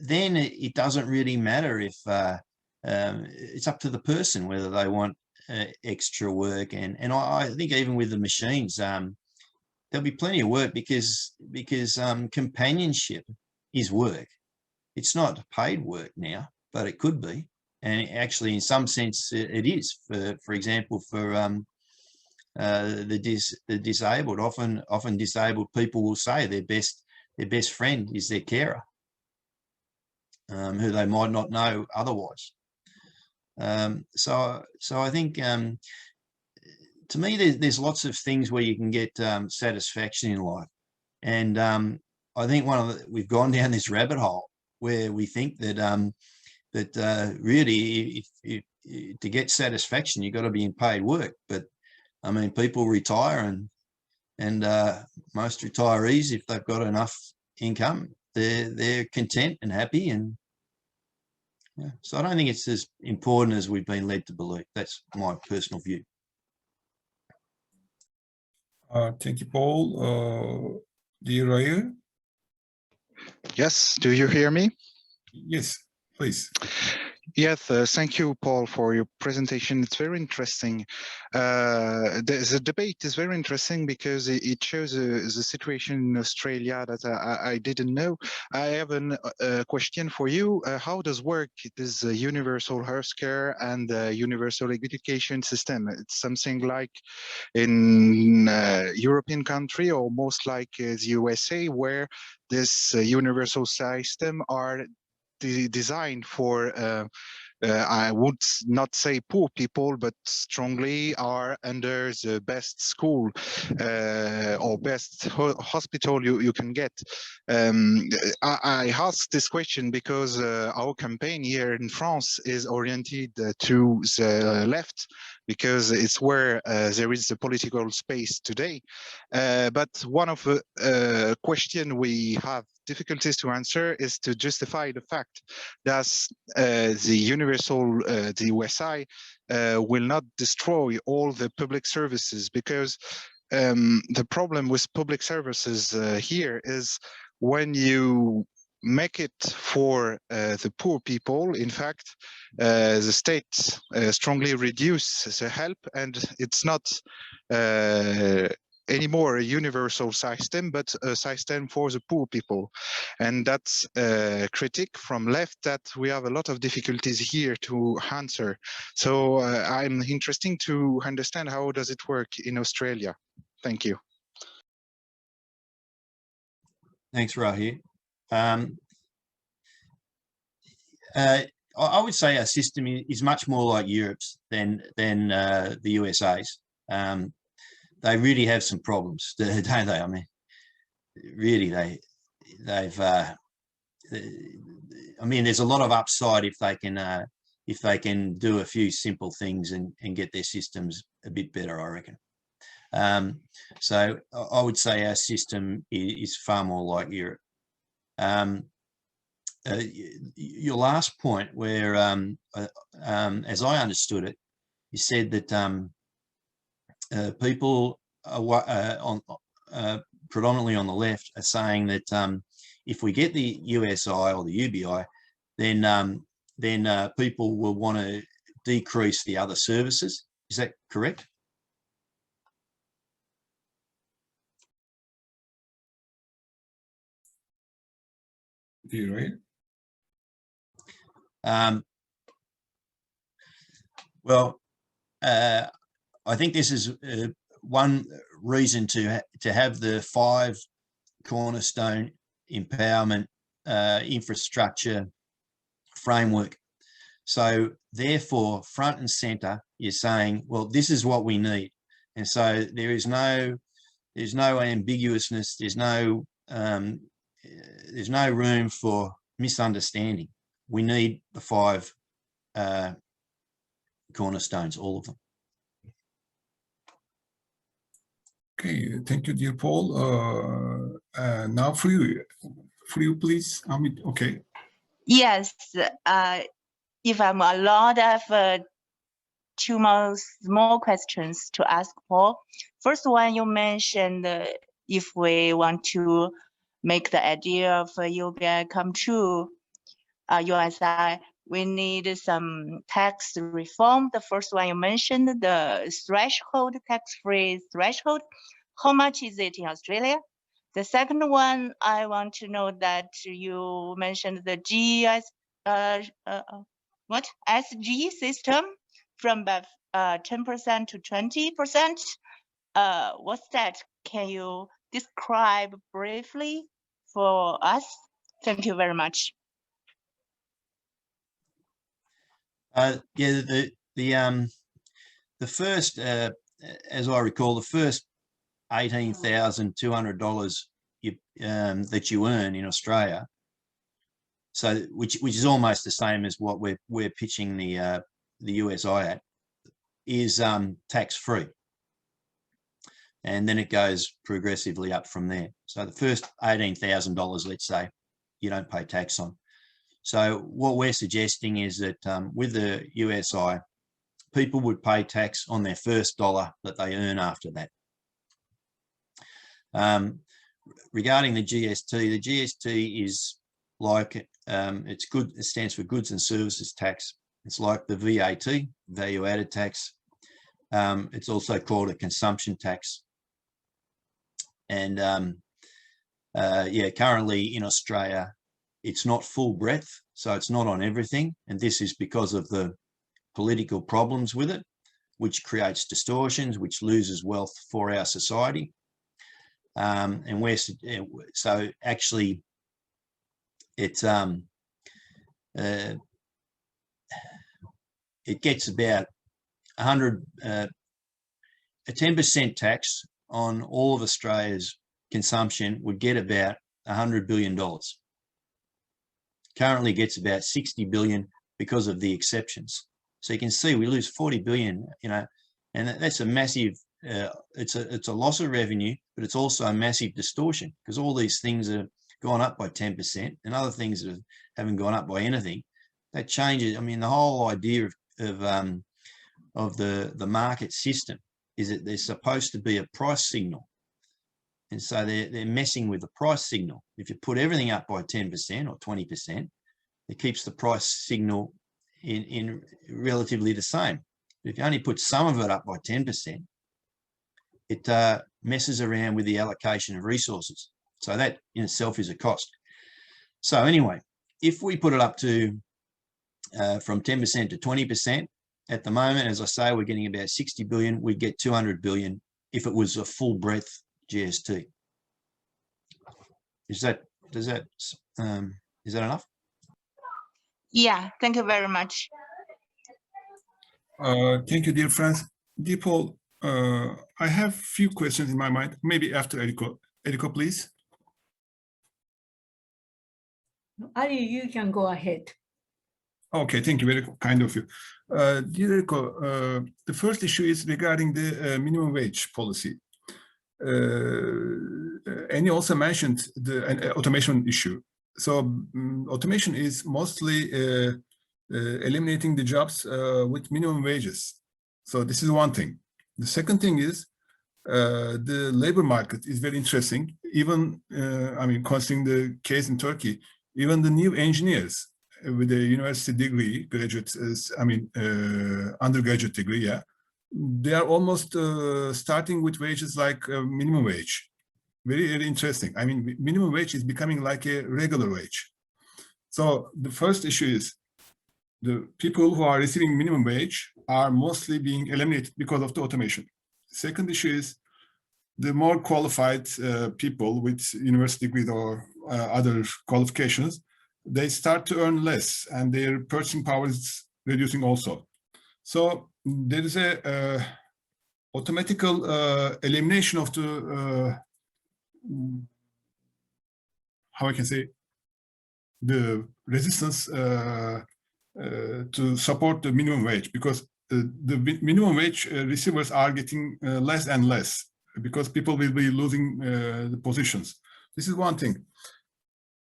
then it doesn't really matter if it's up to the person whether they want extra work. And I think even with the machines, there'll be plenty of work because companionship is work. It's not paid work now, but it could be. And actually, in some sense, it is. For example, for the disabled, often disabled people will say their best friend is their carer, who they might not know otherwise. So I think to me, there's lots of things where you can get satisfaction in life, and I think we've gone down this rabbit hole where we think that really, if to get satisfaction, you've got to be in paid work. But I mean, people retire, and most retirees, if they've got enough income, they're content and happy. And yeah, so I don't think it's as important as we've been led to believe. That's my personal view. Thank you, Paul. Dear Raya? Yes, do you hear me? Yes, please. Yes, thank you, Paul, for your presentation. It's very interesting. The debate is very interesting because it shows the situation in Australia that I didn't know. I have a question for you. How does work this universal healthcare and universal education system? It's something like in European country, or most like the USA, where this universal system are designed for I would not say poor people, but strongly are under the best school or best hospital you can get. I ask this question because our campaign here in France is oriented to the left, because it's where there is the political space today. But one of the question we have difficulties to answer is to justify the fact that the universal, the USI, will not destroy all the public services, because the problem with public services here is when you make it for the poor people, in fact, the state strongly reduces the help, and it's not anymore a universal system, but a system for the poor people. And that's a critique from left that we have a lot of difficulties here to answer. So I'm interested to understand how does it work in Australia. Thank you. Thanks, Rahir. I would say our system is much more like Europe's than the USA's. They really have some problems, don't they? I mean, really, they've. I mean, there's a lot of upside if they can do a few simple things and get their systems a bit better, I reckon. So I would say our system is far more like Europe. Your last point, where, as I understood it, you said that people predominantly on the left are saying that if we get the USI or the UBI, then people will want to decrease the other services. Is that correct? Do you read? Well, I think this is one reason to have the 5 cornerstone empowerment infrastructure framework. So therefore, front and center, you're saying, well, this is what we need. And so there's no ambiguousness. There's no room for misunderstanding. We need the 5 cornerstones, all of them. Okay, thank you, dear Paul. Now for you, please. Amit, okay. Yes, if I'm allowed, I have 2 more small questions to ask Paul. First one, you mentioned if we want to make the idea of UBI come true, USI, we need some tax reform. The first one you mentioned, the threshold, tax-free threshold. How much is it in Australia? The second one, I want to know that you mentioned the SG system from 10% to 20%. What's that? Can you describe briefly for us? Thank you very much. Yeah, the first, as I recall, the first $18,200 that you earn in Australia, so which is almost the same as what we're pitching the USI at, is tax-free, and then it goes progressively up from there. So the first $18,000, let's say, you don't pay tax on. So what we're suggesting is that with the USI, people would pay tax on their first dollar that they earn after that. Regarding the GST is like, it's good, it stands for Goods and Services Tax. It's like the VAT, Value Added Tax. It's also called a consumption tax. And yeah, currently in Australia, it's not full breadth, so it's not on everything. And this is because of the political problems with it, which creates distortions, which loses wealth for our society. And we're, so actually it's, it gets about 10% tax on all of Australia's consumption would get about $100 billion. Currently gets about 60 billion because of the exceptions. So you can see we lose 40 billion, you know, and that's a massive, it's a loss of revenue, but it's also a massive distortion because all these things have gone up by 10% and other things that haven't gone up by anything. That changes. I mean, the whole idea of the market system is that there's supposed to be a price signal. And so they're messing with the price signal. If you put everything up by 10% or 20%, it keeps the price signal in relatively the same. If you only put some of it up by 10%, it messes around with the allocation of resources. So that in itself is a cost. So anyway, if we put it up to from 10% to 20%, at the moment, as I say, we're getting about 60 billion. We'd get 200 billion if it was a full breadth GST. Is that enough? Yeah, thank you very much. Thank you, dear friends. Dear Paul, I have few questions in my mind. Maybe after Eriko. Eriko, please. Ali, you can go ahead. Okay, thank you. Very kind of you. Dear Eriko, the first issue is regarding the minimum wage policy. And you also mentioned the automation issue. So automation is mostly eliminating the jobs with minimum wages. So this is one thing. The second thing is the labor market is very interesting. Even, I mean, considering the case in Turkey, even the new engineers with a university degree, undergraduate degree, yeah, they are almost starting with wages like minimum wage. Very, very interesting. I mean, minimum wage is becoming like a regular wage. So the first issue is the people who are receiving minimum wage are mostly being eliminated because of the automation. Second issue is the more qualified people with university degrees or other qualifications, they start to earn less and their purchasing power is reducing also. So there is a automatical elimination of the how I can say the resistance to support the minimum wage, because the minimum wage receivers are getting less and less because people will be losing the positions. This is one thing.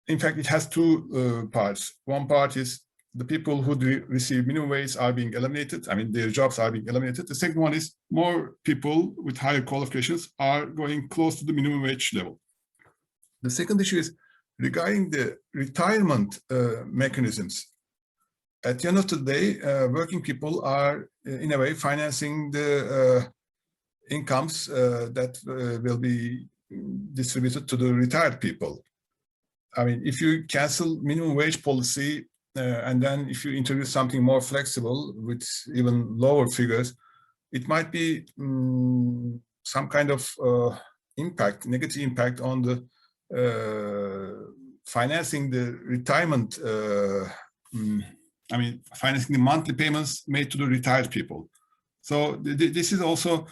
In fact, it has two parts. One part is the people who receive minimum wage are being eliminated. I mean, their jobs are being eliminated. The second one is more people with higher qualifications are going close to the minimum wage level. The second issue is regarding the retirement mechanisms. At the end of the day, working people are, in a way, financing the incomes that will be distributed to the retired people. I mean, if you cancel minimum wage policy, and then if you introduce something more flexible with even lower figures, it might be some kind of impact, negative impact on the financing the retirement, I mean, financing the monthly payments made to the retired people. So this is also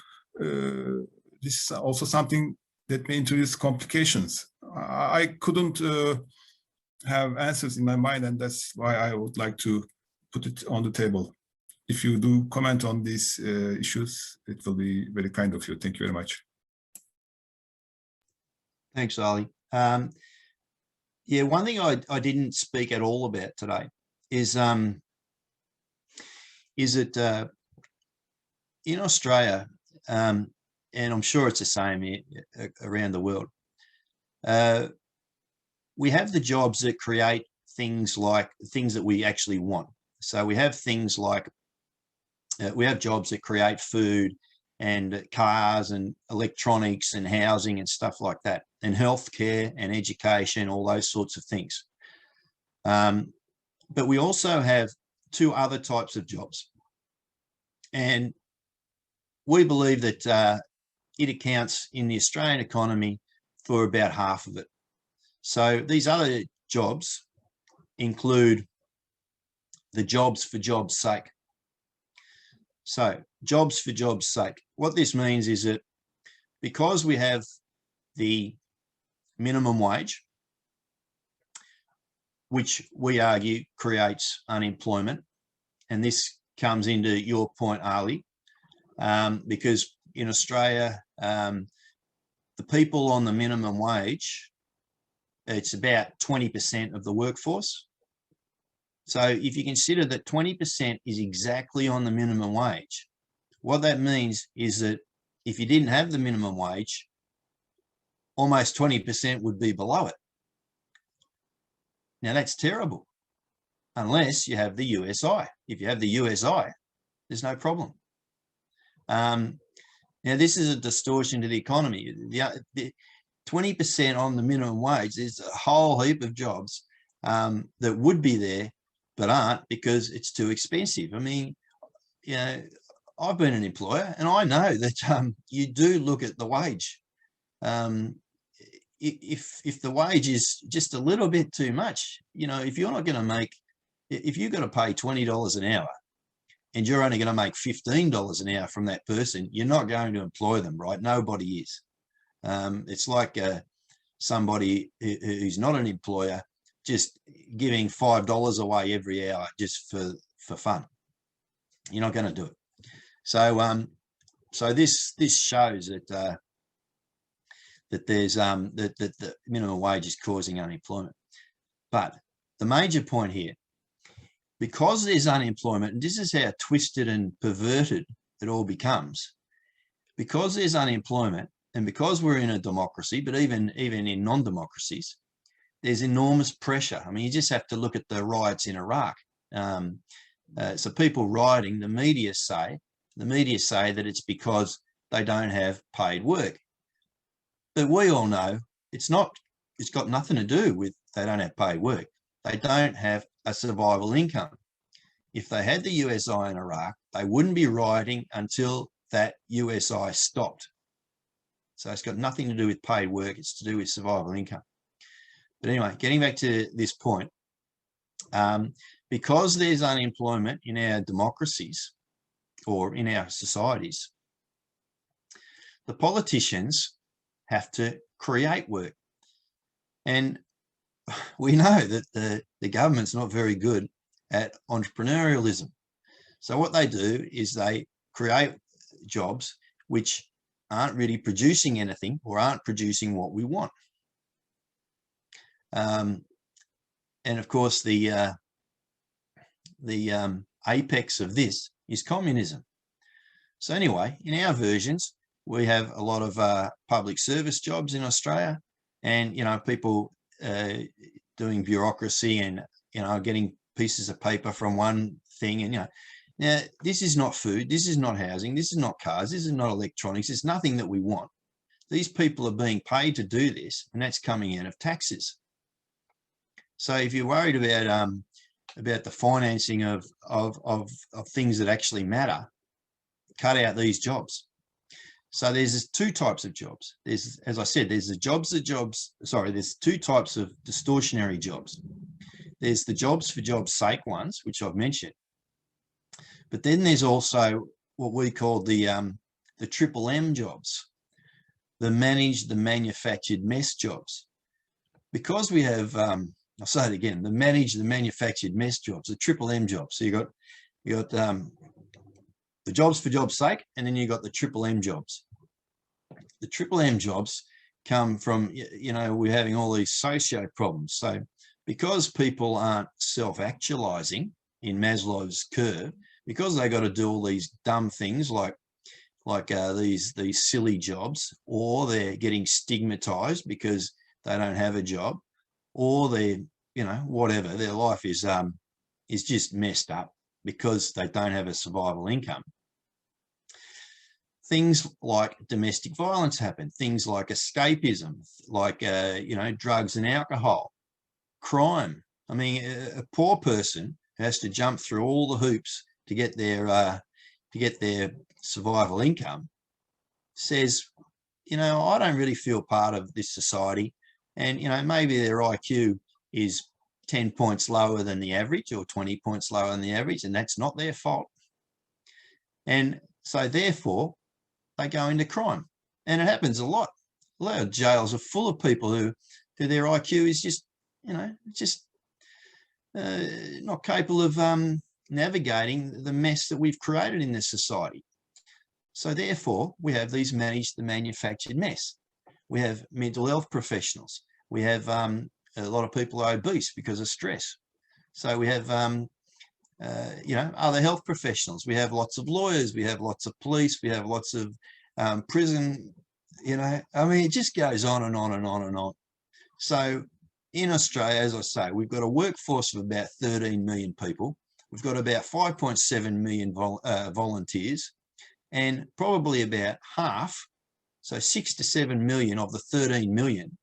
something that may introduce complications. I couldn't have answers in my mind, and that's why I would like to put it on the table. If you do comment on these issues, it will be very kind of you. Thank you very much. Thanks, Ali. Yeah, one thing I didn't speak at all about today is that in Australia, and I'm sure it's the same here, around the world, we have the jobs that create things that we actually want. So we have things like, we have jobs that create food and cars and electronics and housing and stuff like that, and healthcare and education, all those sorts of things. But we also have two other types of jobs. And we believe that it accounts in the Australian economy for about half of it. So these other jobs include the jobs for jobs' sake. So jobs for jobs sake. What this means is that because we have the minimum wage, which we argue creates unemployment, and this comes into your point, Ali, because in Australia, the people on the minimum wage, it's about 20% of the workforce. So if you consider that 20% is exactly on the minimum wage, what that means is that if you didn't have the minimum wage, almost 20% would be below it. Now that's terrible, unless you have the USI. If you have the USI, there's no problem. Now this is a distortion to the economy. The 20% on the minimum wage, there's a whole heap of jobs that would be there, but aren't because it's too expensive. I mean, you know, I've been an employer and I know that you do look at the wage. If the wage is just a little bit too much, you know, if you're not going to make, if you've got to pay $20 an hour and you're only going to make $15 an hour from that person, you're not going to employ them, right? Nobody is. It's like somebody who's not an employer just giving $5 away every hour just for fun. You're not going to do it. So so this shows that that there's that the minimum wage is causing unemployment. But the major point here, because there's unemployment, and this is how twisted and perverted it all becomes, because there's unemployment and because we're in a democracy, but even in non-democracies, there's enormous pressure. I mean, you just have to look at the riots in Iraq. So people rioting, the media say that it's because they don't have paid work. But we all know it's got nothing to do with they don't have paid work. They don't have a survival income. If they had the USI in Iraq, they wouldn't be rioting until that USI stopped. So it's got nothing to do with paid work. It's to do with survival income. But anyway, getting back to this point, because there's unemployment in our democracies or in our societies, the politicians have to create work. And we know that the government's not very good at entrepreneurialism. So what they do is they create jobs which aren't really producing anything or aren't producing what we want. And of course, the apex of this is communism. So anyway, in our versions, we have a lot of public service jobs in Australia, and you know, people doing bureaucracy and you know, getting pieces of paper from one thing, and you know, now this is not food, this is not housing, this is not cars, this is not electronics, it's nothing that we want. These people are being paid to do this, and that's coming out of taxes. So if you're worried about the financing of things that actually matter, cut out these jobs. So there's two types of jobs. There's, as I said, there's there's two types of distortionary jobs. There's the jobs for jobs sake ones, which I've mentioned. But then there's also what we call the triple M jobs, the managed, the manufactured mess jobs. Because we have, I'll say it again, the managed, the manufactured mess jobs, the triple M jobs. So you got the jobs for jobs sake, and then you got the triple M jobs. The triple M jobs come from, you know, we're having all these socio problems. So because people aren't self-actualizing in Maslow's curve, because they got to do all these dumb things like these silly jobs, or they're getting stigmatized because they don't have a job, or they're, you know, whatever, their life is just messed up because they don't have a survival income. Things like domestic violence happen, things like escapism, like, you know, drugs and alcohol, crime. I mean, a poor person has to jump through all the hoops to get their survival income, says, you know, I don't really feel part of this society. And, you know, maybe their IQ is 10 points lower than the average or 20 points lower than the average, and that's not their fault. And so therefore they go into crime. And it happens a lot. A lot of jails are full of people who their IQ is just, you know, just not capable of navigating the mess that we've created in this society. So therefore, we have these managed the manufactured mess. We have mental health professionals. We have a lot of people are obese because of stress. So we have, you know, other health professionals. We have lots of lawyers. We have lots of police. We have lots of prison, you know, I mean, it just goes on and on and on and on. So in Australia, as I say, we've got a workforce of about 13 million people. We've got about 5.7 million volunteers, and probably about half, so 6 to 7 million of the 13 million,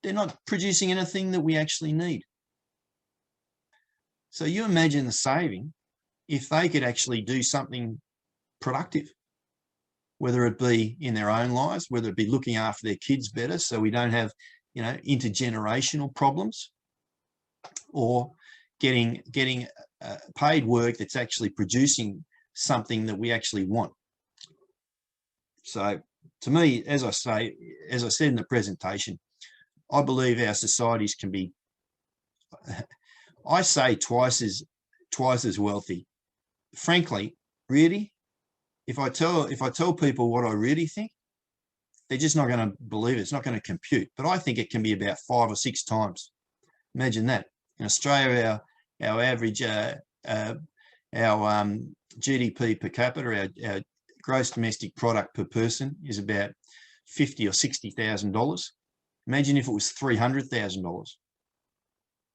they're not producing anything that we actually need. So you imagine the saving if they could actually do something productive, whether it be in their own lives, whether it be looking after their kids better so we don't have, you know, intergenerational problems, or getting paid work that's actually producing something that we actually want. So to me, as I said in the presentation, I believe our societies can be, I say twice as wealthy. Frankly, really, if I tell people what I really think, they're just not going to believe it. It's not going to compute. But I think it can be about 5 or 6 times. Imagine that. In Australia, our average, our GDP per capita, our gross domestic product per person is about $50,000 or $60,000. Imagine if it was $300,000.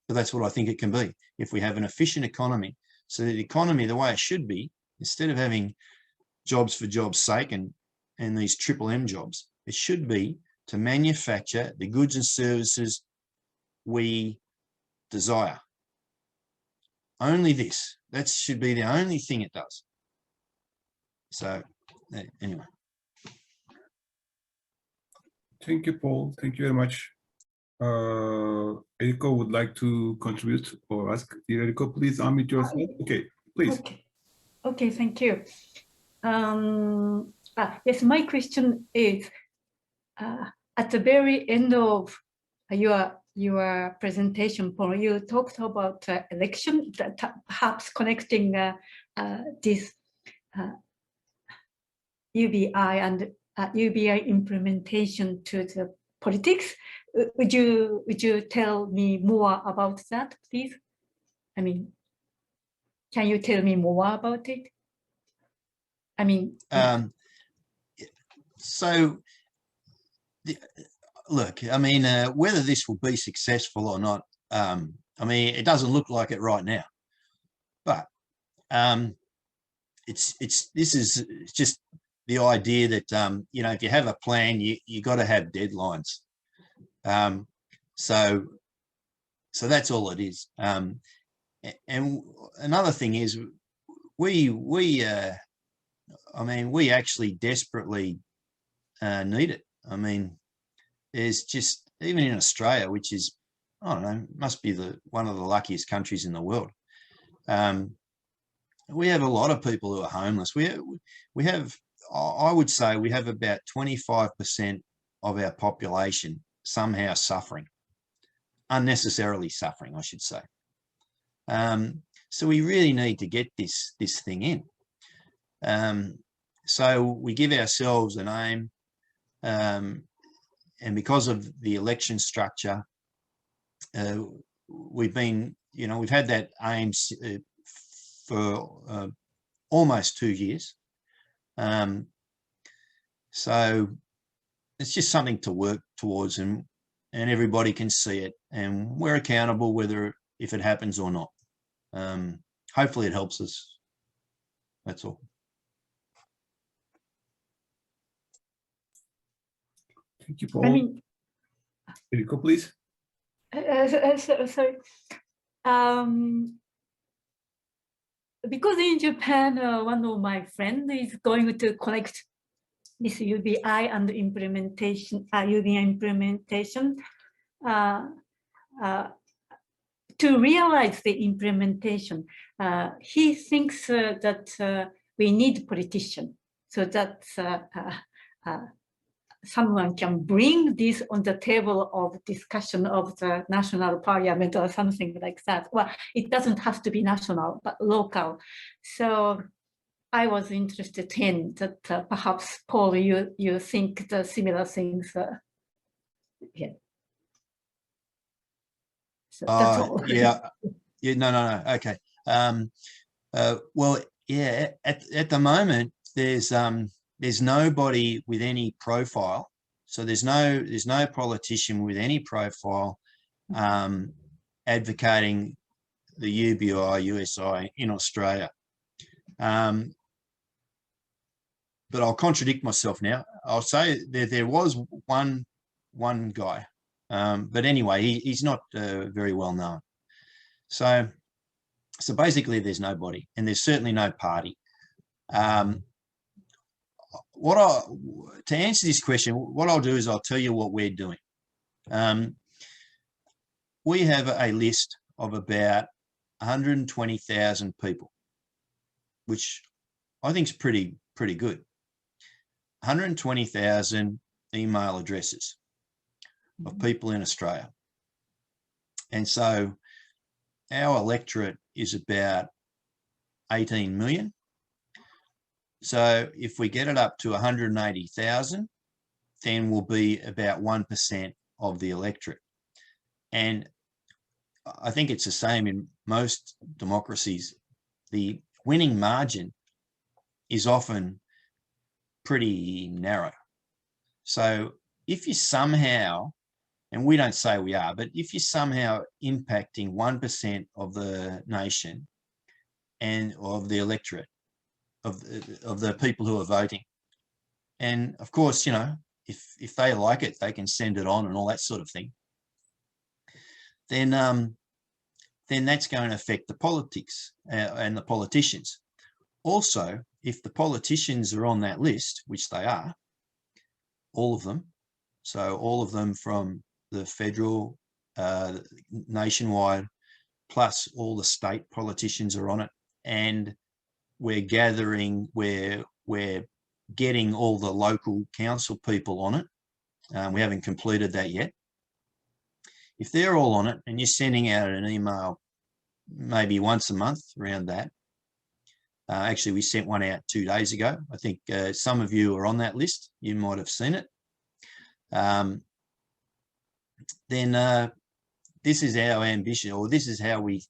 So that's what I think it can be if we have an efficient economy. So the economy, the way it should be, instead of having jobs for jobs' sake and these triple M jobs, it should be to manufacture the goods and services we desire. Only this. That should be the only thing it does. So anyway. Thank you, Paul. Thank you very much. Eriko would like to contribute or ask. Eriko, please unmute yourself. Okay, please. Okay, thank you. Yes, my question is, at the very end of your presentation, Paul, you talked about election, that perhaps connecting this UBI and UBI implementation to the politics. Would you tell me more about that, please? I mean, can you tell me more about it? I mean, so look, I mean, whether this will be successful or not, I mean, it doesn't look like it right now, but this is just the idea that you know, if you have a plan, you got to have deadlines. So that's all it is. And another thing is, I mean, we actually desperately need it. I mean, there's just, even in Australia, which is, I don't know, must be one of the luckiest countries in the world. We have a lot of people who are homeless. We have, I would say we have about 25% of our population somehow suffering, unnecessarily suffering, I should say. So we really need to get this thing in. So we give ourselves an aim, and because of the election structure, we've been, you know, we've had that aim for almost 2 years. So it's just something to work towards, and everybody can see it, and we're accountable whether if it happens or not. Hopefully it helps us. That's all. Thank you, Paul. I mean, Eriko, please. Sorry. Because in Japan, one of my friends is going to collect this UBI and implementation, UBI implementation, to realize the implementation. he thinks that we need politician so that someone can bring this on the table of discussion of the national parliament or something like that. Well, it doesn't have to be national, but local. So I was interested in that perhaps, Paul, you think the similar things. Yeah. So that's all. Yeah. No. Okay. Well, yeah. At the moment, there's nobody with any profile. So there's no politician with any profile advocating the UBI, USI in Australia. But I'll contradict myself now. I'll say there was one guy, but anyway, he's not very well known. So basically, there's nobody, and there's certainly no party. To answer this question, what I'll do is I'll tell you what we're doing. We have a list of about 120,000 people, which I think is pretty good. 120,000 email addresses of people in Australia. And so our electorate is about 18 million. So if we get it up to 180,000, then we'll be about 1% of the electorate. And I think it's the same in most democracies. The winning margin is often pretty narrow. So if you somehow, and we don't say we are, but if you're somehow impacting 1% of the nation and of the electorate, of the people who are voting, and of course, you know, if they like it, they can send it on and all that sort of thing, then that's going to affect the politics and the politicians. Also, if the politicians are on that list, which they are, all of them, so all of them from the federal, nationwide, plus all the state politicians are on it, and we're getting all the local council people on it. We haven't completed that yet. If they're all on it and you're sending out an email maybe once a month around that, actually we sent one out 2 days ago. I think some of you are on that list. You might have seen it. Then this is our ambition, or this is how we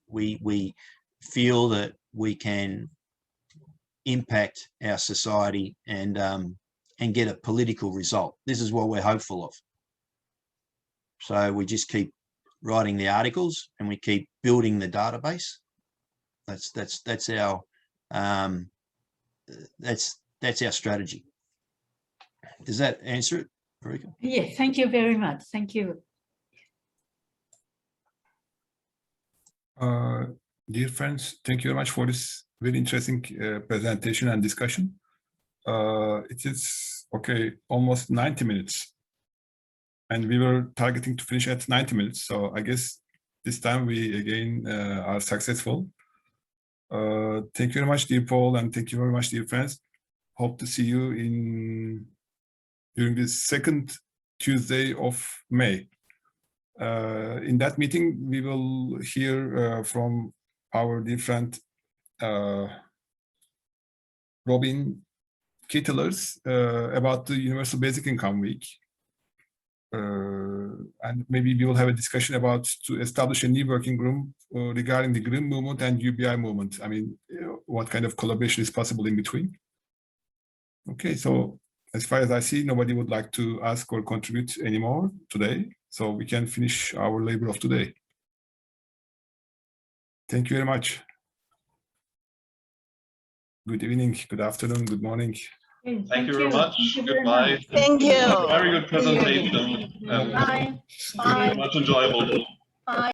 feel that we can impact our society and get a political result. This is what we're hopeful of. So we just keep writing the articles and we keep building the database. That's our that's our strategy. Does that answer it, Marika? Yeah, thank you very much. Thank you. Dear friends, thank you very much for this very interesting presentation and discussion. It is, okay, almost 90 minutes. And we were targeting to finish at 90 minutes. So I guess this time we again are successful. Thank you very much, dear Paul, and thank you very much, dear friends. Hope to see you during the second Tuesday of May. In that meeting, we will hear from our dear friend Robin Kittlers about the Universal Basic Income Week. And maybe we will have a discussion about to establish a new working group regarding the Green Movement and UBI movement. I mean, what kind of collaboration is possible in between? Okay, so as far as I see, nobody would like to ask or contribute anymore today, so we can finish our labor of today. Thank you very much. Good evening, good afternoon, good morning. Thank you very much. Goodbye. Thank you. Very good presentation. Bye. Very much enjoyable. Bye.